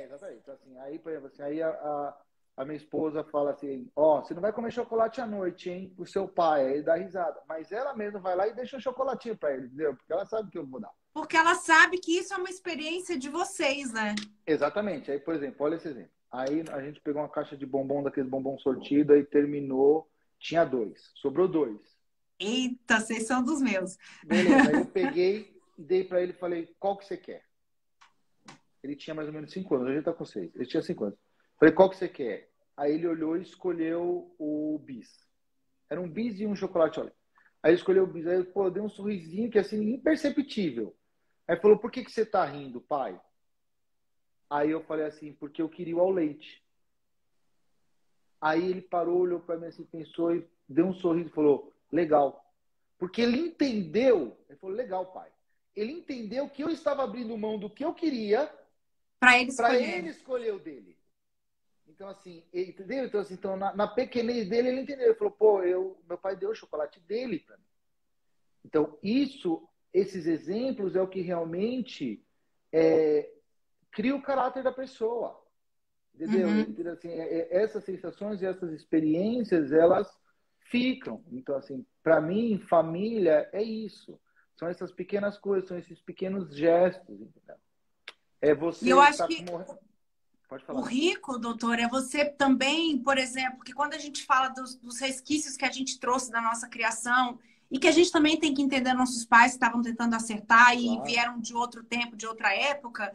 Exatamente. Então, assim, aí, por exemplo, assim, aí a minha esposa fala assim, ó, você não vai comer chocolate à noite, hein, pro seu pai. Aí ele dá risada. Mas ela mesma vai lá e deixa um chocolatinho pra ele, entendeu? Porque ela sabe que eu vou dar. Porque ela sabe que isso é uma experiência de vocês, né? Exatamente. Aí, por exemplo, olha esse exemplo. Aí a gente pegou uma caixa de bombom, daqueles bombom sortido, aí terminou, tinha 2, sobrou 2. Eita, vocês são dos meus. Beleza, aí eu peguei e dei pra ele e falei, qual que você quer? Ele tinha mais ou menos 5 anos, hoje ele tá com 6. Ele tinha 5 anos. Falei, qual que você quer? Aí ele olhou e escolheu o bis. Era um bis e um chocolate, olha. Aí ele escolheu o bis. Aí, pô, deu um sorrisinho que assim, imperceptível. Aí falou, por que que você tá rindo, pai? Aí eu falei assim, porque eu queria o ao leite. Aí ele parou, olhou para mim assim, pensou e deu um sorriso e falou, legal. Porque ele entendeu, ele falou, legal, pai. Ele entendeu que eu estava abrindo mão do que eu queria Para ele para ele escolher. escolher o dele. Então, assim, ele, entendeu? Então, assim, então na pequenez dele, ele entendeu. Ele falou, pô, meu pai deu o chocolate dele para mim. Então, esses exemplos é o que realmente é, cria o caráter da pessoa. Entendeu? Uhum. Então, assim, essas sensações e essas experiências, elas ficam. Então, assim, para mim, família é isso. São essas pequenas coisas, são esses pequenos gestos. Entendeu? É E eu você acho estar que morrendo. Pode o falar. rico, doutor, é você também, por exemplo, que quando a gente fala dos resquícios que a gente trouxe da nossa criação e que a gente também tem que entender nossos pais que estavam tentando acertar e Claro. vieram de outro tempo, de outra época,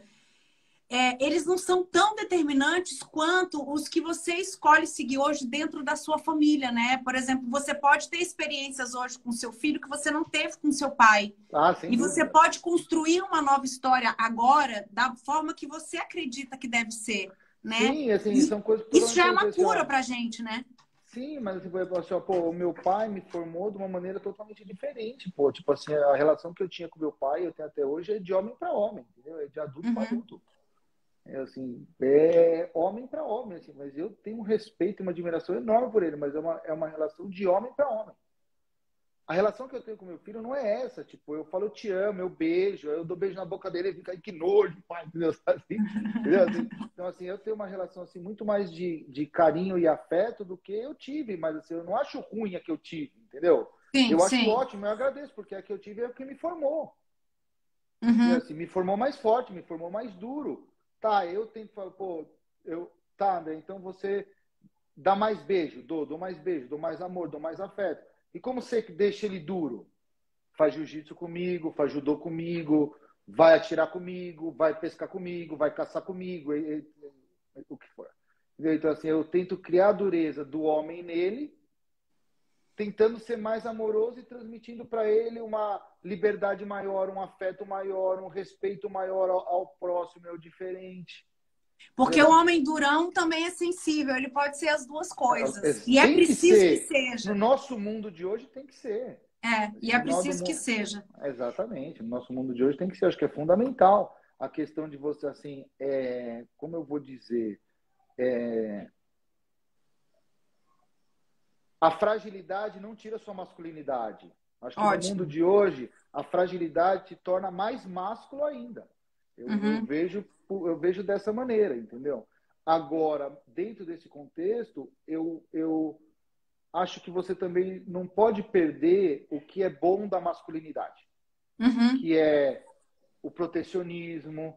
eles não são tão determinantes quanto os que você escolhe seguir hoje dentro da sua família, né? Por exemplo, você pode ter experiências hoje com seu filho que você não teve com seu pai. Ah, sem E você dúvida. pode construir uma nova história agora da forma que você acredita que deve ser, né? Sim, assim, E são coisas isso totalmente já é uma diferentes. Assim, cura ó. pra gente, né? Sim, mas assim, por exemplo, assim, ó, pô, o meu pai me formou de uma maneira totalmente diferente, pô. Tipo assim, a relação que eu tinha com meu pai, eu tenho até hoje, é de homem para homem, entendeu? É de adulto para Uhum. adulto. É assim, é homem para homem, assim, mas eu tenho um respeito e uma admiração enorme por ele, mas é uma relação de homem para homem. A relação que eu tenho com meu filho não é essa, tipo, eu falo eu te amo, eu beijo, eu dou beijo na boca dele e fica, ai, que nojo, pai, entendeu? Assim, entendeu? Assim, então, assim, eu tenho uma relação assim, muito mais de carinho e afeto do que eu tive, mas assim, eu não acho ruim a que eu tive, entendeu? Sim, Eu acho sim. ótimo, eu agradeço, porque a que eu tive é o que me formou. Entendeu? Uhum. Assim, me formou mais forte, me formou mais duro. Tá, eu tento falar, pô, tá, André, então você dá mais beijo, dou mais beijo, dou mais amor, dou mais afeto. E como você deixa ele duro? Faz jiu-jitsu comigo, faz judô comigo, vai atirar comigo, vai pescar comigo, vai caçar comigo, o que for. Entendeu? Então, assim, eu tento criar a dureza do homem nele, tentando ser mais amoroso e transmitindo para ele uma liberdade maior, um afeto maior, um respeito maior ao próximo, ao diferente. Porque o homem durão também é sensível, ele pode ser as duas coisas. E é Tem que preciso que ser. seja. No nosso mundo de hoje tem que ser. E é preciso que seja. Exatamente. No nosso mundo de hoje tem que ser. Acho que é fundamental a questão de você, assim, como eu vou dizer, a fragilidade não tira sua masculinidade. Acho que no mundo de hoje, a fragilidade te torna mais másculo ainda. Eu vejo dessa maneira, entendeu? Agora, dentro desse contexto, eu acho que você também não pode perder o que é bom da masculinidade, que é o protecionismo,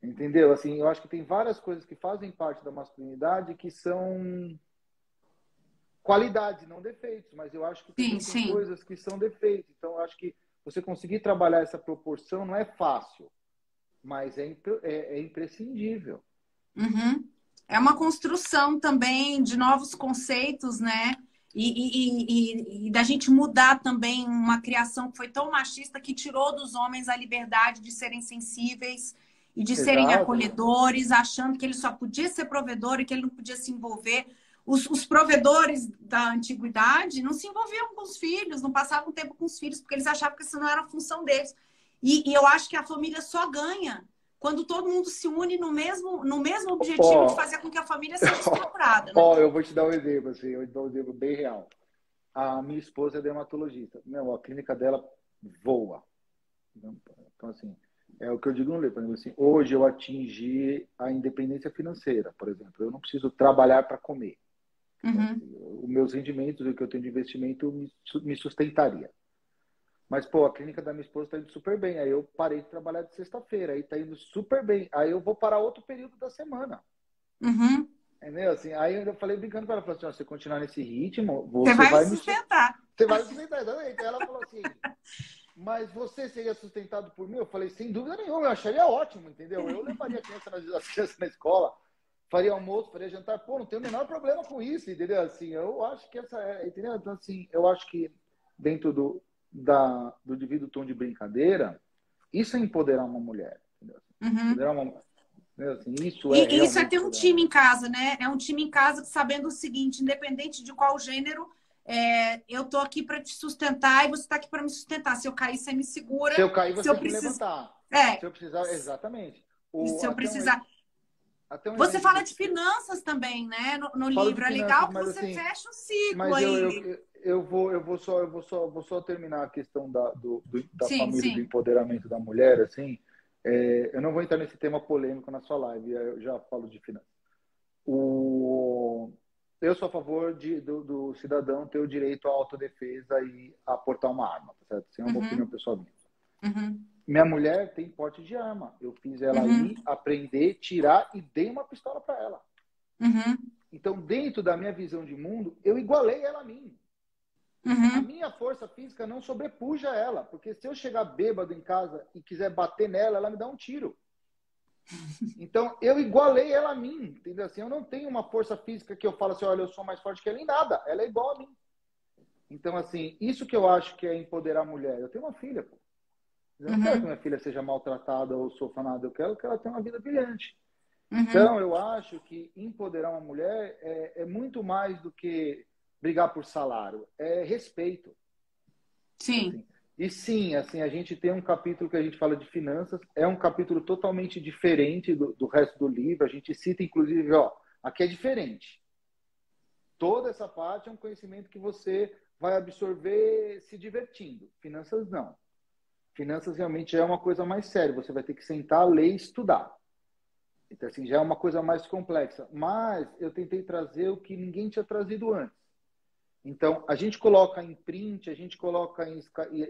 entendeu? Assim, eu acho que tem várias coisas que fazem parte da masculinidade que são qualidades, não defeitos, mas eu acho que também tem coisas que são defeitos. Então, eu acho que você conseguir trabalhar essa proporção não é fácil, mas é imprescindível. É uma construção também de novos conceitos, né? E da gente mudar também uma criação que foi tão machista que tirou dos homens a liberdade de serem sensíveis e de serem acolhedores, achando que ele só podia ser provedor e que ele não podia se envolver. Os provedores da antiguidade não se envolviam com os filhos, não passavam tempo com os filhos, porque eles achavam que isso não era a função deles. E eu acho que a família só ganha quando todo mundo se une no mesmo objetivo de fazer com que a família seja estruturada. Né? Eu vou te dar um exemplo, assim, eu dou um exemplo bem real. A minha esposa é dermatologista. A clínica dela voa. Então, assim, é o que eu digo no livro. Por exemplo, assim, hoje eu atingi a independência financeira, por exemplo. Eu não preciso trabalhar para comer. Então, assim, os meus rendimentos, o que eu tenho de investimento, me sustentaria. Mas, a clínica da minha esposa está indo super bem. Aí eu parei de trabalhar de sexta-feira. Aí está indo super bem. Aí eu vou parar outro período da semana. Entendeu? Assim, aí eu falei brincando com ela. Falei assim, se você continuar nesse ritmo, você vai me sustentar. Você vai me sustentar, exatamente. Aí ela falou assim, mas você seria sustentado por mim? Eu falei, sem dúvida nenhuma. Eu acharia ótimo, entendeu? Eu levaria as crianças na escola, faria almoço, faria jantar. Não tenho o menor problema com isso, entendeu? Assim, eu acho que entendeu? Então, assim, eu acho que dentro do devido tom de brincadeira, isso é empoderar uma mulher. Empoderar uma mulher. Assim, isso é ter um time em casa, né? É um time em casa sabendo o seguinte, independente de qual gênero, eu tô aqui para te sustentar e você tá aqui para me sustentar. Se eu cair, você me segura. Se eu cair, você tem que levantar. Se eu precisar, exatamente. Se eu precisar... Você fala de finanças também, né? No livro. É legal que você fecha o ciclo aí. Eu vou só terminar a questão da família, do empoderamento da mulher, assim. Eu não vou entrar nesse tema polêmico na sua live, eu já falo de finanças. Eu sou a favor do cidadão ter o direito à autodefesa e a portar uma arma, tá certo? Sem uma opinião pessoal minha. Minha mulher tem porte de arma. Eu fiz ela ir, aprender, tirar e dei uma pistola para ela. Então, dentro da minha visão de mundo, eu igualei ela a mim. A minha força física não sobrepuja ela, porque se eu chegar bêbado em casa e quiser bater nela, ela me dá um tiro. Então, eu igualei ela a mim, entendeu? Assim, eu não tenho uma força física que eu falo assim, olha, eu sou mais forte que ela em nada. Ela é igual a mim. Então, assim, isso que eu acho que é empoderar a mulher. Eu tenho uma filha, pô. Eu não quero que minha filha seja maltratada ou sofra nada. Eu quero que ela tenha uma vida brilhante. Então, eu acho que empoderar uma mulher é muito mais do que brigar por salário. É respeito. Sim. Assim, e sim, assim, a gente tem um capítulo que a gente fala de finanças. É um capítulo totalmente diferente do resto do livro. A gente cita, inclusive, aqui é diferente. Toda essa parte é um conhecimento que você vai absorver se divertindo. Finanças, não. Finanças realmente é uma coisa mais séria. Você vai ter que sentar, ler e estudar. Então, assim, já é uma coisa mais complexa. Mas eu tentei trazer o que ninguém tinha trazido antes. Então, a gente coloca em print, a gente coloca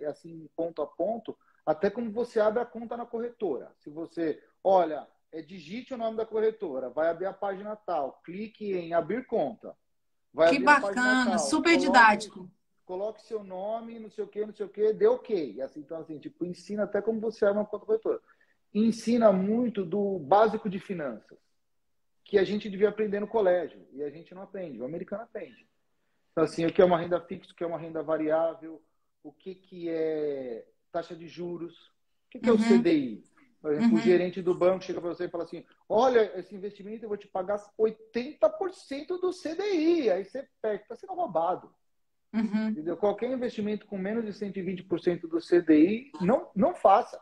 assim, ponto a ponto, até como você abre a conta na corretora. Se você, digite o nome da corretora, vai abrir a página tal, clique em abrir conta. Vai que bacana, super didático. Coloque seu nome, não sei o que, dê ok. Assim, então, assim, tipo, ensina até como você abre uma conta corretora. Ensina muito do básico de finanças, que a gente devia aprender no colégio, e a gente não aprende, o americano aprende. Então, assim, o que é uma renda fixa, o que é uma renda variável, o que, que é taxa de juros, o que, que é o Uhum, CDI. Por exemplo, o uhum, gerente do banco chega para você e fala assim, olha, esse investimento eu vou te pagar 80% do CDI. Aí você pega, está sendo roubado. uhum. Entendeu? Qualquer investimento com menos de 120% do CDI, não faça.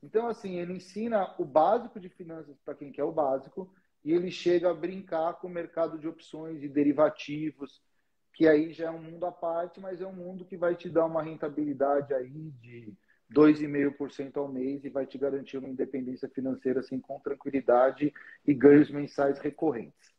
Então, assim, ele ensina o básico de finanças para quem quer o básico e ele chega a brincar com o mercado de opções e derivativos, que aí já é um mundo à parte, mas é um mundo que vai te dar uma rentabilidade aí de 2,5% ao mês e vai te garantir uma independência financeira assim com tranquilidade e ganhos mensais recorrentes.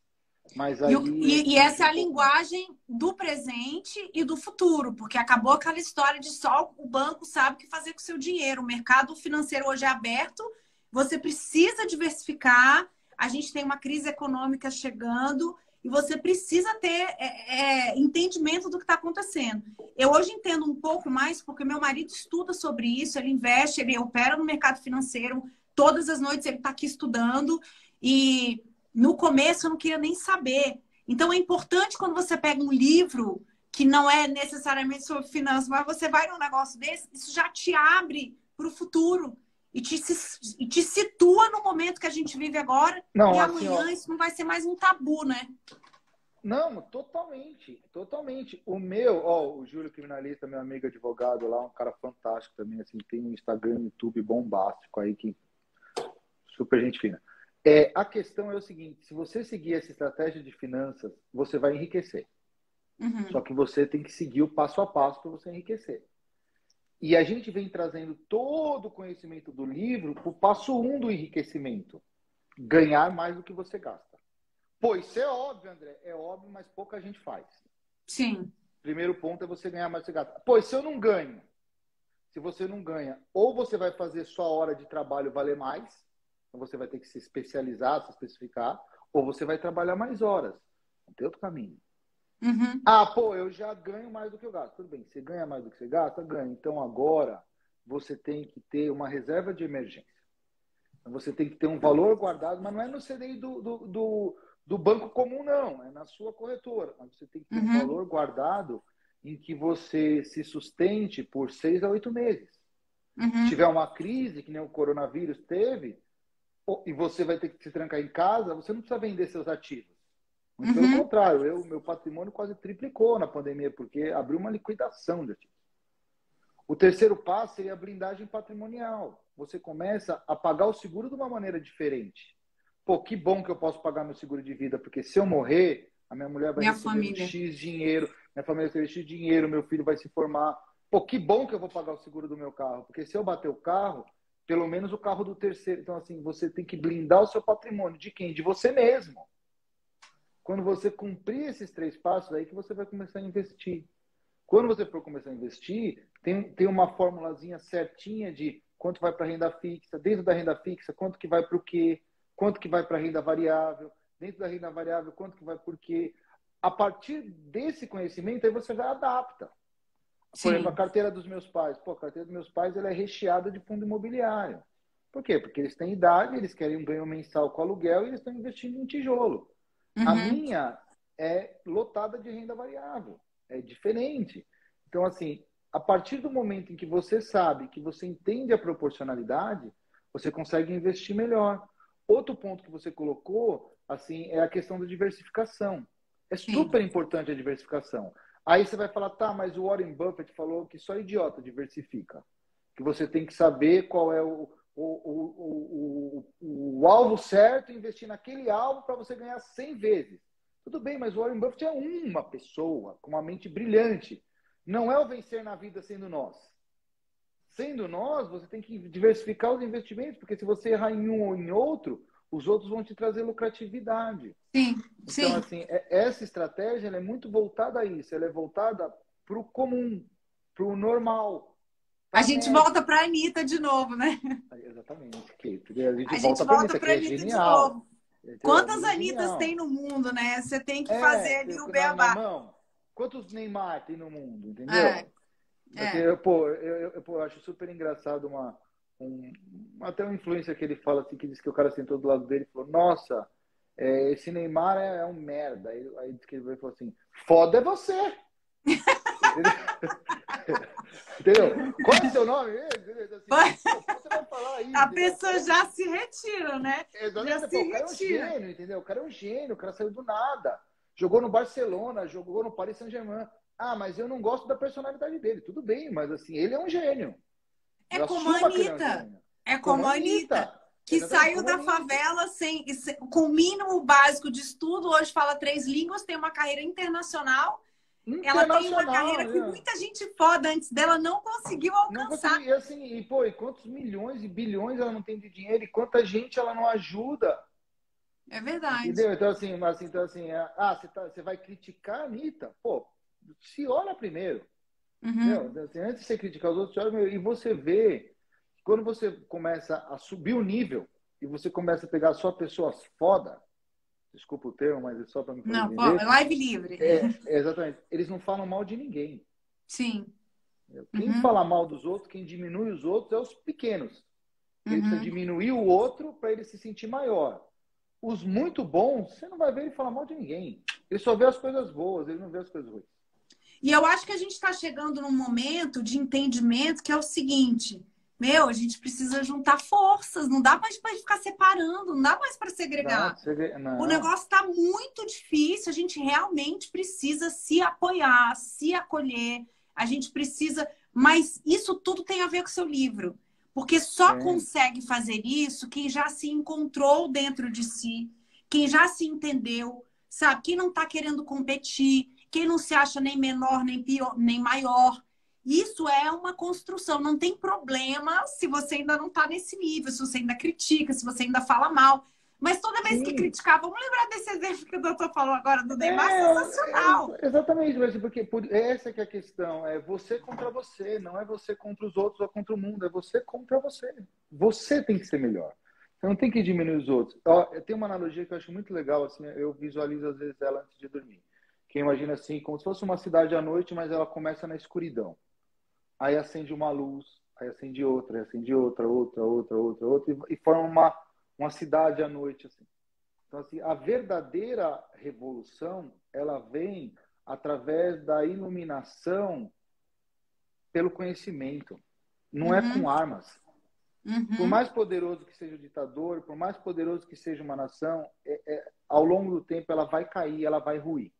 Mas aí E exige essa é um a pouco mais. linguagem do presente e do futuro, porque acabou aquela história de só o banco sabe o que fazer com o seu dinheiro. O mercado financeiro hoje é aberto, você precisa diversificar. A gente tem uma crise econômica chegando e você precisa ter entendimento do que está acontecendo. Eu hoje entendo um pouco mais porque meu marido estuda sobre isso, ele investe, ele opera no mercado financeiro. Todas as noites ele está aqui estudando e no começo eu não queria nem saber. Então é importante quando você pega um livro que não é necessariamente sobre finanças, mas você vai num negócio desse, isso já te abre para o futuro e te situa no momento que a gente vive agora e Não, assim, ó, amanhã isso não vai ser mais um tabu, né? não, totalmente, totalmente. O meu, ó, o Júlio Criminalista, meu amigo advogado lá, um cara fantástico também, assim, tem um Instagram, YouTube bombástico aí, que super gente fina. A questão é o seguinte, se você seguir essa estratégia de finanças, você vai enriquecer. Só Uhum. que você tem que seguir o passo a passo para você enriquecer. E a gente vem trazendo todo o conhecimento do livro para o passo um do enriquecimento. Ganhar mais do que você gasta. Pô, isso é óbvio, André. É óbvio, mas pouca gente faz. Sim. Primeiro ponto é você ganhar mais do que você gasta. Pô, e se eu não ganho? Se você não ganha, ou você vai fazer sua hora de trabalho valer mais, então você vai ter que se especializar, se especificar, ou você vai trabalhar mais horas. Não tem outro caminho. Uhum. Ah, pô, eu já ganho mais do que eu gasto. Tudo bem, você ganha mais do que você gasta? Ganha. Então agora você tem que ter uma reserva de emergência. Então, você tem que ter um valor guardado, mas não é no CDI do banco comum, não. É na sua corretora. Mas você tem que ter um Uhum. valor guardado em que você se sustente por 6 a 8 meses. Se Uhum. tiver uma crise, que nem o coronavírus teve, e você vai ter que se trancar em casa, você não precisa vender seus ativos. Muito pelo Uhum. contrário, meu patrimônio quase triplicou na pandemia, porque abriu uma liquidação de ativos. O terceiro passo seria a blindagem patrimonial. Você começa a pagar o seguro de uma maneira diferente. Pô, que bom que eu posso pagar meu seguro de vida, porque se eu morrer, a minha mulher vai Minha receber um família. X dinheiro, minha família vai receber X dinheiro, meu filho vai se formar. Pô, que bom que eu vou pagar o seguro do meu carro, porque se eu bater o carro, pelo menos o carro do terceiro. Então, assim, você tem que blindar o seu patrimônio. De quem? De você mesmo. Quando você cumprir esses 3 passos, aí que você vai começar a investir. Quando você for começar a investir, tem uma formulazinha certinha de quanto vai para a renda fixa, dentro da renda fixa, quanto que vai para o quê, quanto que vai para a renda variável, dentro da renda variável, quanto que vai por quê. A partir desse conhecimento, aí você já adapta. Por exemplo, a Sim. carteira dos meus pais. Pô, a carteira dos meus pais ela é recheada de fundo imobiliário. Por quê? Porque eles têm idade, eles querem um ganho mensal com aluguel e eles estão investindo em tijolo. A Uhum. minha é lotada de renda variável, é diferente. Então, assim, a partir do momento em que você sabe, que você entende a proporcionalidade, você consegue investir melhor. Outro ponto que você colocou, assim, é a questão da diversificação. É Sim. super importante a diversificação. Aí você vai falar, tá, mas o Warren Buffett falou que só idiota diversifica. Que você tem que saber qual é o alvo certo e investir naquele alvo para você ganhar 100 vezes. Tudo bem, mas o Warren Buffett é uma pessoa com uma mente brilhante. Não é o vencer na vida sendo nós. Sendo nós, você tem que diversificar os investimentos, porque se você errar em um ou em outro, os outros vão te trazer lucratividade. Sim. Então, Sim. assim, essa estratégia ela é muito voltada a isso. Ela é voltada para o comum, para o normal, A para a gente volta média. para a Anitta de novo, né? Exatamente, Kate. A gente A gente volta para a volta Anitta, para que a é Anitta de genial. novo. Entendeu? A Quantas mina é Anitas tem genial. no mundo, né? Você tem que fazer ali o Na beabá. mão. Quantos Neymar tem no mundo, É, entendeu? Assim, é. eu acho super engraçado até uma influência que ele fala assim, que diz que o cara sentou do lado dele e falou, nossa, esse Neymar é um merda. Aí disse que ele falou assim, foda é você. Entendeu? Entendeu? Qual é o seu nome? Assim, você vai falar aí. A Entendeu? pessoa já se retira, né? Já Exatamente. se Pô, o cara é um retira. gênio, entendeu? O cara é um gênio, o cara saiu do nada. Jogou no Barcelona, jogou no Paris Saint-Germain. Ah, mas eu não gosto da personalidade dele. Tudo bem, mas assim, ele é um gênio. É Eu como a assumo que ele é um Anitta. gênio. É Como como a a Anitta, Anitta. que Exatamente, saiu como a da Anitta. favela com o mínimo básico de estudo, hoje fala 3 línguas, tem uma carreira internacional. Ela tem uma Internacional, carreira que né? muita gente foda antes dela não conseguiu Não alcançar. consegui. E assim, e quantos milhões e bilhões ela não tem de dinheiro e quanta gente ela não ajuda. É verdade. Entendeu? Então assim, você vai criticar a Anitta? Pô, se olha primeiro. Entendeu? Uhum. Então, assim, antes de você criticar os outros, você olha primeiro. E você vê, quando você começa a subir o nível e você começa a pegar só pessoas foda, desculpa o termo, mas é só para me fazer Não, pô, é entender, live livre. exatamente, eles não falam mal de ninguém. Sim. Quem Uhum. fala mal dos outros, quem diminui os outros, é os pequenos. Ele precisa Uhum. diminuir o outro para ele se sentir maior. Os muito bons, você não vai ver ele falar mal de ninguém. Ele só vê as coisas boas, ele não vê as coisas ruins. E eu acho que a gente está chegando num momento de entendimento que é o seguinte: meu, a gente precisa juntar forças, não dá mais para ficar separando, não dá mais para Não, segregar. você vê, O não. negócio está muito difícil, a gente realmente precisa se apoiar, se acolher, a gente precisa. Mas isso tudo tem a ver com o seu livro. Porque só Tem. consegue fazer isso quem já se encontrou dentro de si, quem já se entendeu, sabe? Quem não está querendo competir, quem não se acha nem menor, nem pior, nem maior. Isso é uma construção. Não tem problema se você ainda não está nesse nível, se você ainda critica, se você ainda fala mal. Mas toda vez que Sim. criticar, vamos lembrar desse exemplo que o doutor falou agora do Neymar, sensacional. Exatamente, mas porque essa que é a questão. É você contra você, não é você contra os outros ou contra o mundo, é você contra você. Você tem que ser melhor. Você não tem que diminuir os outros. Ó, tem uma analogia que eu acho muito legal, assim, eu visualizo às vezes ela antes de dormir. Que imagina assim, como se fosse uma cidade à noite, mas ela começa na escuridão. Aí acende uma luz, aí acende outra, aí acende outra, e forma uma cidade à noite, assim. Então, assim, a verdadeira revolução, ela vem através da iluminação pelo conhecimento. Não é com Uhum, armas. Por uhum, mais poderoso que seja o ditador, por mais poderoso que seja uma nação, ao longo do tempo ela vai cair, ela vai ruir.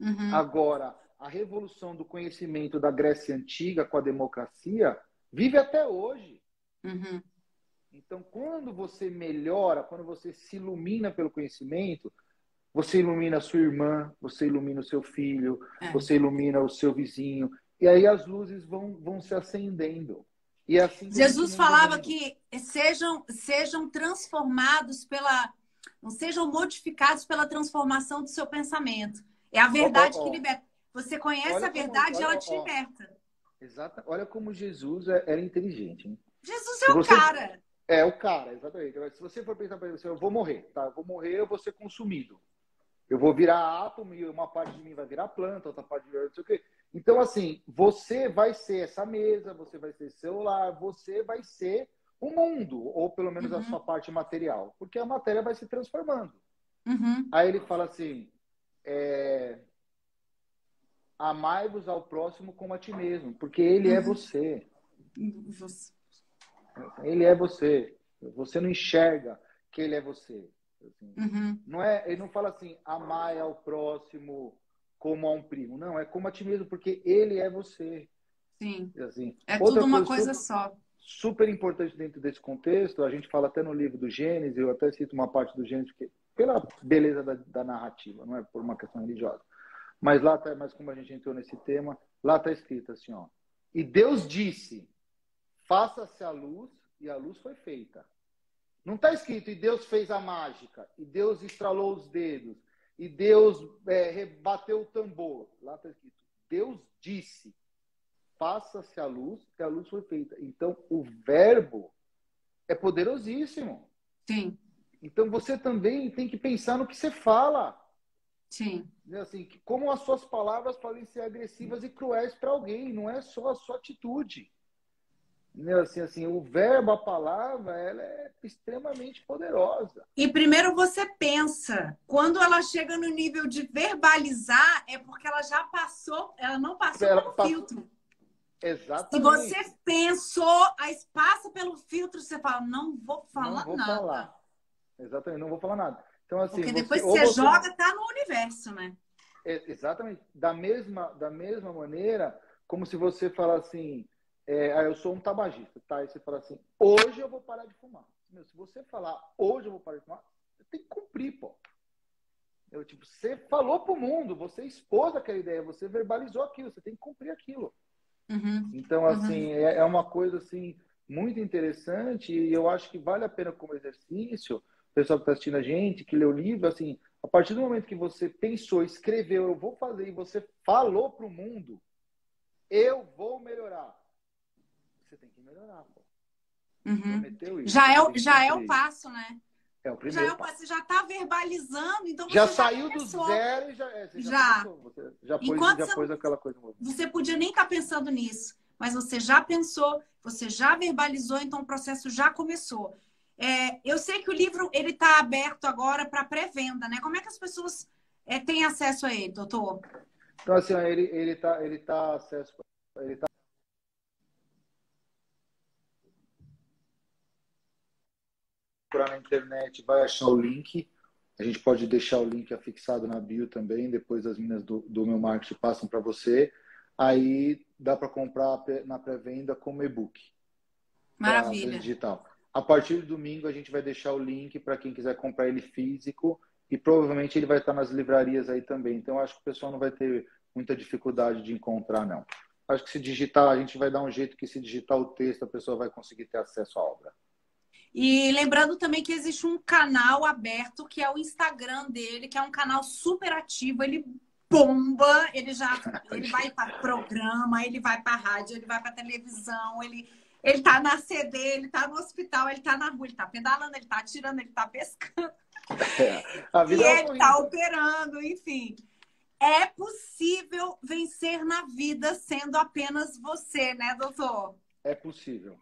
uhum, Agora, a revolução do conhecimento da Grécia Antiga com a democracia vive até hoje. uhum. Então, quando você melhora, quando você se ilumina pelo conhecimento, você ilumina a sua irmã, você ilumina o seu filho, É. você ilumina o seu vizinho. E aí as luzes vão se acendendo. E é assim que a gente Jesus muda o falava mundo. que sejam transformados pela, não sejam modificados pela transformação do seu pensamento. É a Ó, ó, verdade que ó. liberta. Você conhece Olha a como, verdade e olha, ela ó, te ó. liberta. Exata, olha como Jesus era inteligente. Hein? Jesus é Se o você cara. é o cara, exatamente. Se você for pensar para você, eu vou morrer, tá? Eu vou morrer, eu vou ser consumido. Eu vou virar átomo e uma parte de mim vai virar planta, outra parte de mim vai não sei o quê. Então, assim, você vai ser essa mesa, você vai ser esse celular, você vai ser o mundo, ou pelo menos a Uhum, sua parte material, porque a matéria vai se transformando. uhum, Aí ele fala assim: amai-vos ao próximo como a ti mesmo, porque ele é uhum. você. Você- Ele é você. Você não enxerga que ele é você. Assim, uhum. não é, ele não fala assim, amai ao próximo como a um primo. Não, é como a ti mesmo, porque ele é você. Sim. Assim, É outra tudo uma coisa coisa só. super importante dentro desse contexto, a gente fala até no livro do Gênesis, eu até cito uma parte do Gênesis, pela beleza da narrativa, não é por uma questão religiosa. Mas lá tá, mas como a gente entrou nesse tema, lá está escrito assim, ó. E Deus disse, faça-se a luz, e a luz foi feita. Não está escrito, e Deus fez a mágica, e Deus estralou os dedos, e Deus bateu o tambor. Lá está escrito, Deus disse, faça-se a luz, e a luz foi feita. Então, o verbo é poderosíssimo. Sim, Então, você também tem que pensar no que você fala. sim. Né? Assim, como as suas palavras podem ser agressivas e cruéis para alguém, não é só a sua atitude. Entendeu? Assim, o verbo, a palavra, ela é extremamente poderosa. E primeiro você pensa, quando ela chega no nível de verbalizar, é porque ela já passou, ela não passou Ela pelo passou... filtro. Se você Exatamente. pensou, aí passa pelo filtro, você fala, não vou Não falar vou nada. falar. Exatamente, não vou falar nada. Então, assim, Porque você depois que ou você você não... joga, tá no universo, né? Exatamente. Da mesma maneira, como se você fala assim, eu sou um tabagista, tá? Aí você fala assim, hoje eu vou parar de fumar. Meu, se você falar, hoje eu vou parar de fumar, você tem que cumprir, pô. Tipo, você falou pro mundo, você expôs aquela ideia, você verbalizou aquilo, você tem que cumprir aquilo. Uhum, Então, uhum. assim, é uma coisa, assim, muito interessante e eu acho que vale a pena como exercício, o pessoal que está assistindo a gente, que lê o livro, assim, a partir do momento que você pensou, escreveu, eu vou fazer, e você falou pro mundo, eu vou melhorar. Você tem que melhorar, pô. Uhum. Prometeu isso, você tem que Já é o cumprir. passo, né? É o Já é primeiro o passo, passo. você já está verbalizando, então Já você já saiu do começou. zero e você já Já. começou. Você já Enquanto você, pôs aquela coisa no movimento. você podia nem estar pensando nisso, mas você já pensou, você já verbalizou, então o processo já começou. Eu sei que o livro ele está aberto agora para pré-venda, né? Como é que as pessoas têm acesso a ele, doutor? Então, assim, ó, ele tá acesso, ele tá procurar na internet, vai achar o link. A gente pode deixar o link afixado na bio também, depois as meninas do meu marketing passam para você. Aí dá para comprar na pré-venda como e-book, para venda Maravilha. digital. A partir de domingo a gente vai deixar o link para quem quiser comprar ele físico e provavelmente ele vai estar nas livrarias aí também. Então acho que o pessoal não vai ter muita dificuldade de encontrar, não. Acho que se digitar, a gente vai dar um jeito que se digitar o texto, a pessoa vai conseguir ter acesso à obra. E lembrando também que existe um canal aberto, que é o Instagram dele, que é um canal super ativo, ele bomba, ele vai para programa, ele vai para rádio, ele vai para televisão, ele tá na CD, ele tá no hospital, ele tá na rua, ele tá pedalando, ele tá atirando, ele tá pescando, A e vida é uma ele tá corrida. operando, enfim. É possível vencer na vida sendo apenas você, né, doutor? É possível.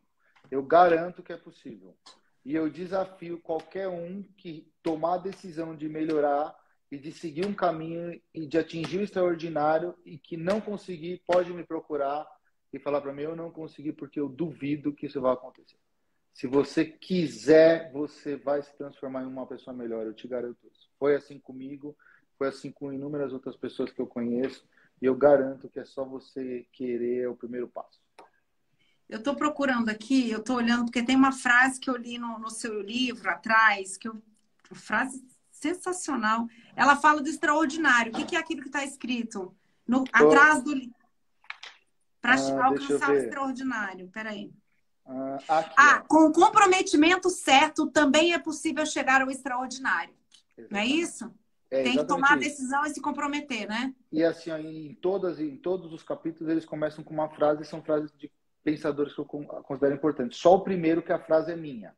Eu garanto que é possível. E eu desafio qualquer um que tomar a decisão de melhorar e de seguir um caminho e de atingir o extraordinário e que não conseguir, pode me procurar e falar para mim, eu não consegui porque eu duvido que isso vai acontecer. Se você quiser, você vai se transformar em uma pessoa melhor, eu te garanto isso. Foi assim comigo, foi assim com inúmeras outras pessoas que eu conheço e eu garanto que é só você querer é o primeiro passo. Eu estou procurando aqui, eu estou olhando, porque tem uma frase que eu li no seu livro atrás, frase sensacional. Ela fala do extraordinário. O que é aquilo que está escrito atrás do para Deixa eu alcançar o ver. extraordinário? Peraí. Aqui, ó. Com o comprometimento certo, também é possível chegar ao extraordinário. Não é Exatamente. isso? É Tem que tomar a exatamente isso. decisão e se comprometer, né? E assim, ó, em todos os capítulos, eles começam com uma frase, são frases de pensadores que eu considero importantes. Só o primeiro que a frase é minha.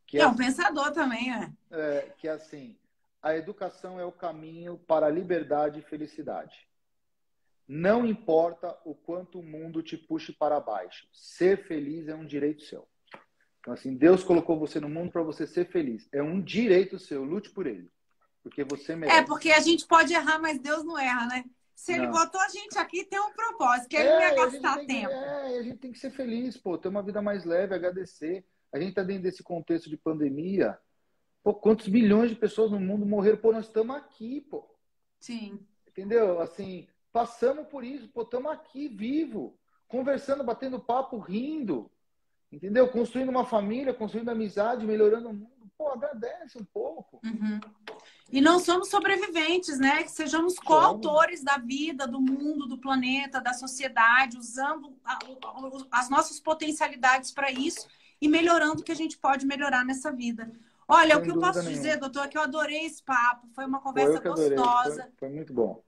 Que E é é um assim, pensador também, né? que é assim, a educação é o caminho para a liberdade e felicidade. Não importa o quanto o mundo te puxe para baixo. Ser feliz é um direito seu. Então, assim, Deus colocou você no mundo para você ser feliz. É um direito seu, lute por ele. Porque você merece. Porque a gente pode errar, mas Deus não erra, né? Se ele Não. botou a gente aqui, tem um propósito, que ele não ia gastar tempo. A gente tem que ser feliz, pô, ter uma vida mais leve, agradecer. A gente tá dentro desse contexto de pandemia. Pô, quantos milhões de pessoas no mundo morreram? Pô, nós estamos aqui, pô. Sim. Entendeu? Assim, passamos por isso, pô, estamos aqui, vivo, conversando, batendo papo, rindo. Entendeu? Construindo uma família, construindo amizade, melhorando o mundo. Pô, agradece um pouco. Uhum. E não somos sobreviventes, né? Que sejamos Somos. coautores da vida, do mundo, do planeta, da sociedade, usando as nossas potencialidades para isso e melhorando o que a gente pode melhorar nessa vida. Olha, o Sem que eu dúvida posso nenhuma. dizer, doutor, é que eu adorei esse papo, foi uma Pô, eu conversa que adorei. gostosa. Foi muito bom.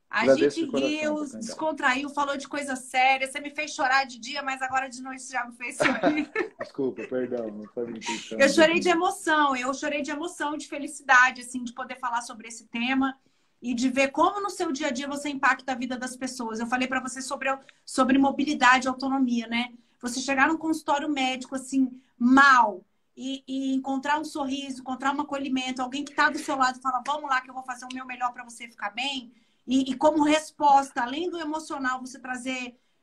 A Agradeço gente de coração a riu, oportunidade. descontraiu, falou de coisa séria. Você me fez chorar de dia, mas agora de noite já me fez sorrir. Desculpa, perdão, não foi minha intenção. Eu chorei de emoção, e de felicidade, assim, de poder falar sobre esse tema e de ver como no seu dia a dia você impacta a vida das pessoas. Eu falei para você sobre mobilidade e autonomia, né? você chegar num consultório médico, assim, mal, e encontrar um sorriso, encontrar um acolhimento, alguém que está do seu lado e fala, vamos lá que eu vou fazer o meu melhor para você ficar bem. E como resposta, além do emocional,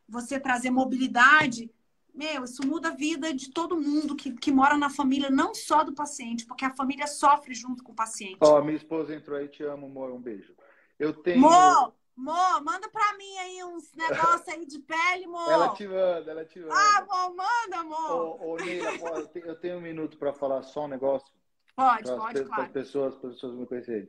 você trazer mobilidade, meu, isso muda a vida de todo mundo que mora na família, não só do paciente, porque a família sofre junto com o paciente. Ó, minha esposa entrou aí, te amo, amor, um beijo. Eu tenho. Mo, manda pra mim aí uns negócios aí de pele, Ela Mo. te manda, ela te Ah, manda. Mo, manda, Mo. Neila, eu tenho um minuto para falar só um negócio Pode, para as claro. pessoas me conhecerem.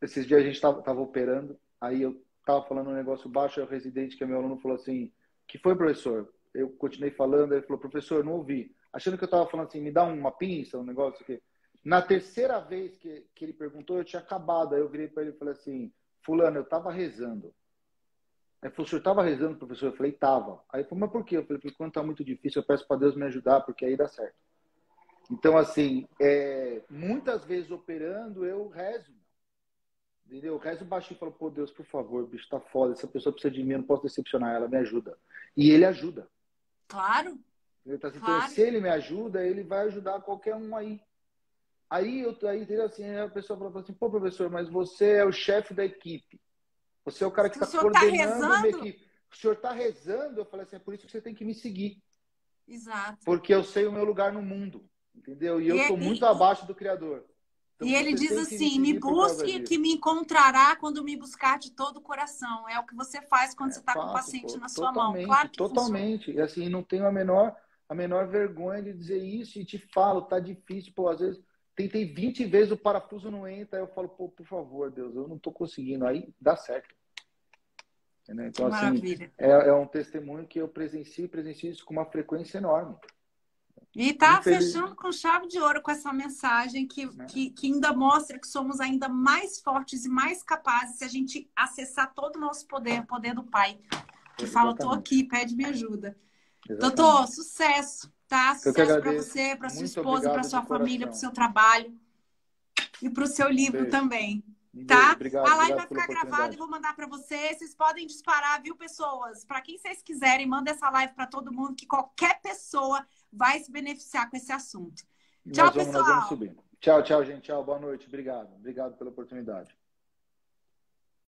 Esses dias a gente tava operando, aí eu tava falando um negócio baixo, aí o residente, que é meu aluno, falou assim, que foi, professor? Eu continuei falando, ele falou, professor, eu não ouvi. Achando que eu tava falando assim, me dá uma pinça, um negócio aqui. Na terceira vez que ele perguntou, eu tinha acabado. Aí eu virei para ele e falei assim, fulano, eu tava rezando. Aí ele falou, o senhor tava rezando, professor? Eu falei, tava. Aí ele falou, mas por quê? Eu falei, porque quando tá muito difícil, eu peço para Deus me ajudar, porque aí dá certo. Então, assim, muitas vezes operando, eu rezo. Entendeu? Eu rezo baixinho e falo, pô, Deus, por favor, bicho, tá foda. Essa pessoa precisa de mim, eu não posso decepcionar ela, me ajuda. E ele ajuda. Claro, Então, claro. se ele me ajuda, ele vai ajudar qualquer um aí. Aí entendeu? Assim, a pessoa fala assim, pô, professor, mas você é o chefe da equipe. Você é o cara que Se o está senhor tá coordenando a minha rezando, equipe. O senhor está rezando, eu falei assim, é por isso que você tem que me seguir. exato. Porque eu sei o meu lugar no mundo. Entendeu? E E, eu estou muito e, abaixo do Criador. Então e ele você diz tem que me assim: me seguir por causa busque disso. que me encontrará quando me buscar de todo o coração. É o que você faz quando você está com o Faço, paciente pô, na sua mão. totalmente, Claro que funciona. totalmente. E assim, não tenho a menor vergonha de dizer isso e te falo, tá difícil, pô, às vezes tentei 20 vezes, o parafuso não entra, aí eu falo, pô, por favor, Deus, eu não tô conseguindo, aí dá certo. Entendeu? Então, assim, Maravilha. é um testemunho que eu presencio isso com uma frequência enorme. E tá Infeliz, fechando com chave de ouro com essa mensagem né? que ainda mostra que somos ainda mais fortes e mais capazes se a gente acessar todo o nosso poder, o poder do Pai, que fala, tô Exatamente, aqui, pede me ajuda. Doutor, exatamente. sucesso, tá? Eu que Sucesso para agradeço, você, para sua muito esposa, para obrigado de sua família, para o coração. seu trabalho e para o seu Um livro beijo, também, um beijo, tá? obrigado, A live obrigado vai pela ficar gravada e oportunidade. vou mandar para vocês. Vocês podem disparar, viu, pessoas? Para quem vocês quiserem, manda essa live para todo mundo, que qualquer pessoa vai se beneficiar com esse assunto. Tchau, Nós vamos pessoal! subir. Tchau, tchau, gente. Tchau, boa noite. Obrigado. Obrigado pela oportunidade.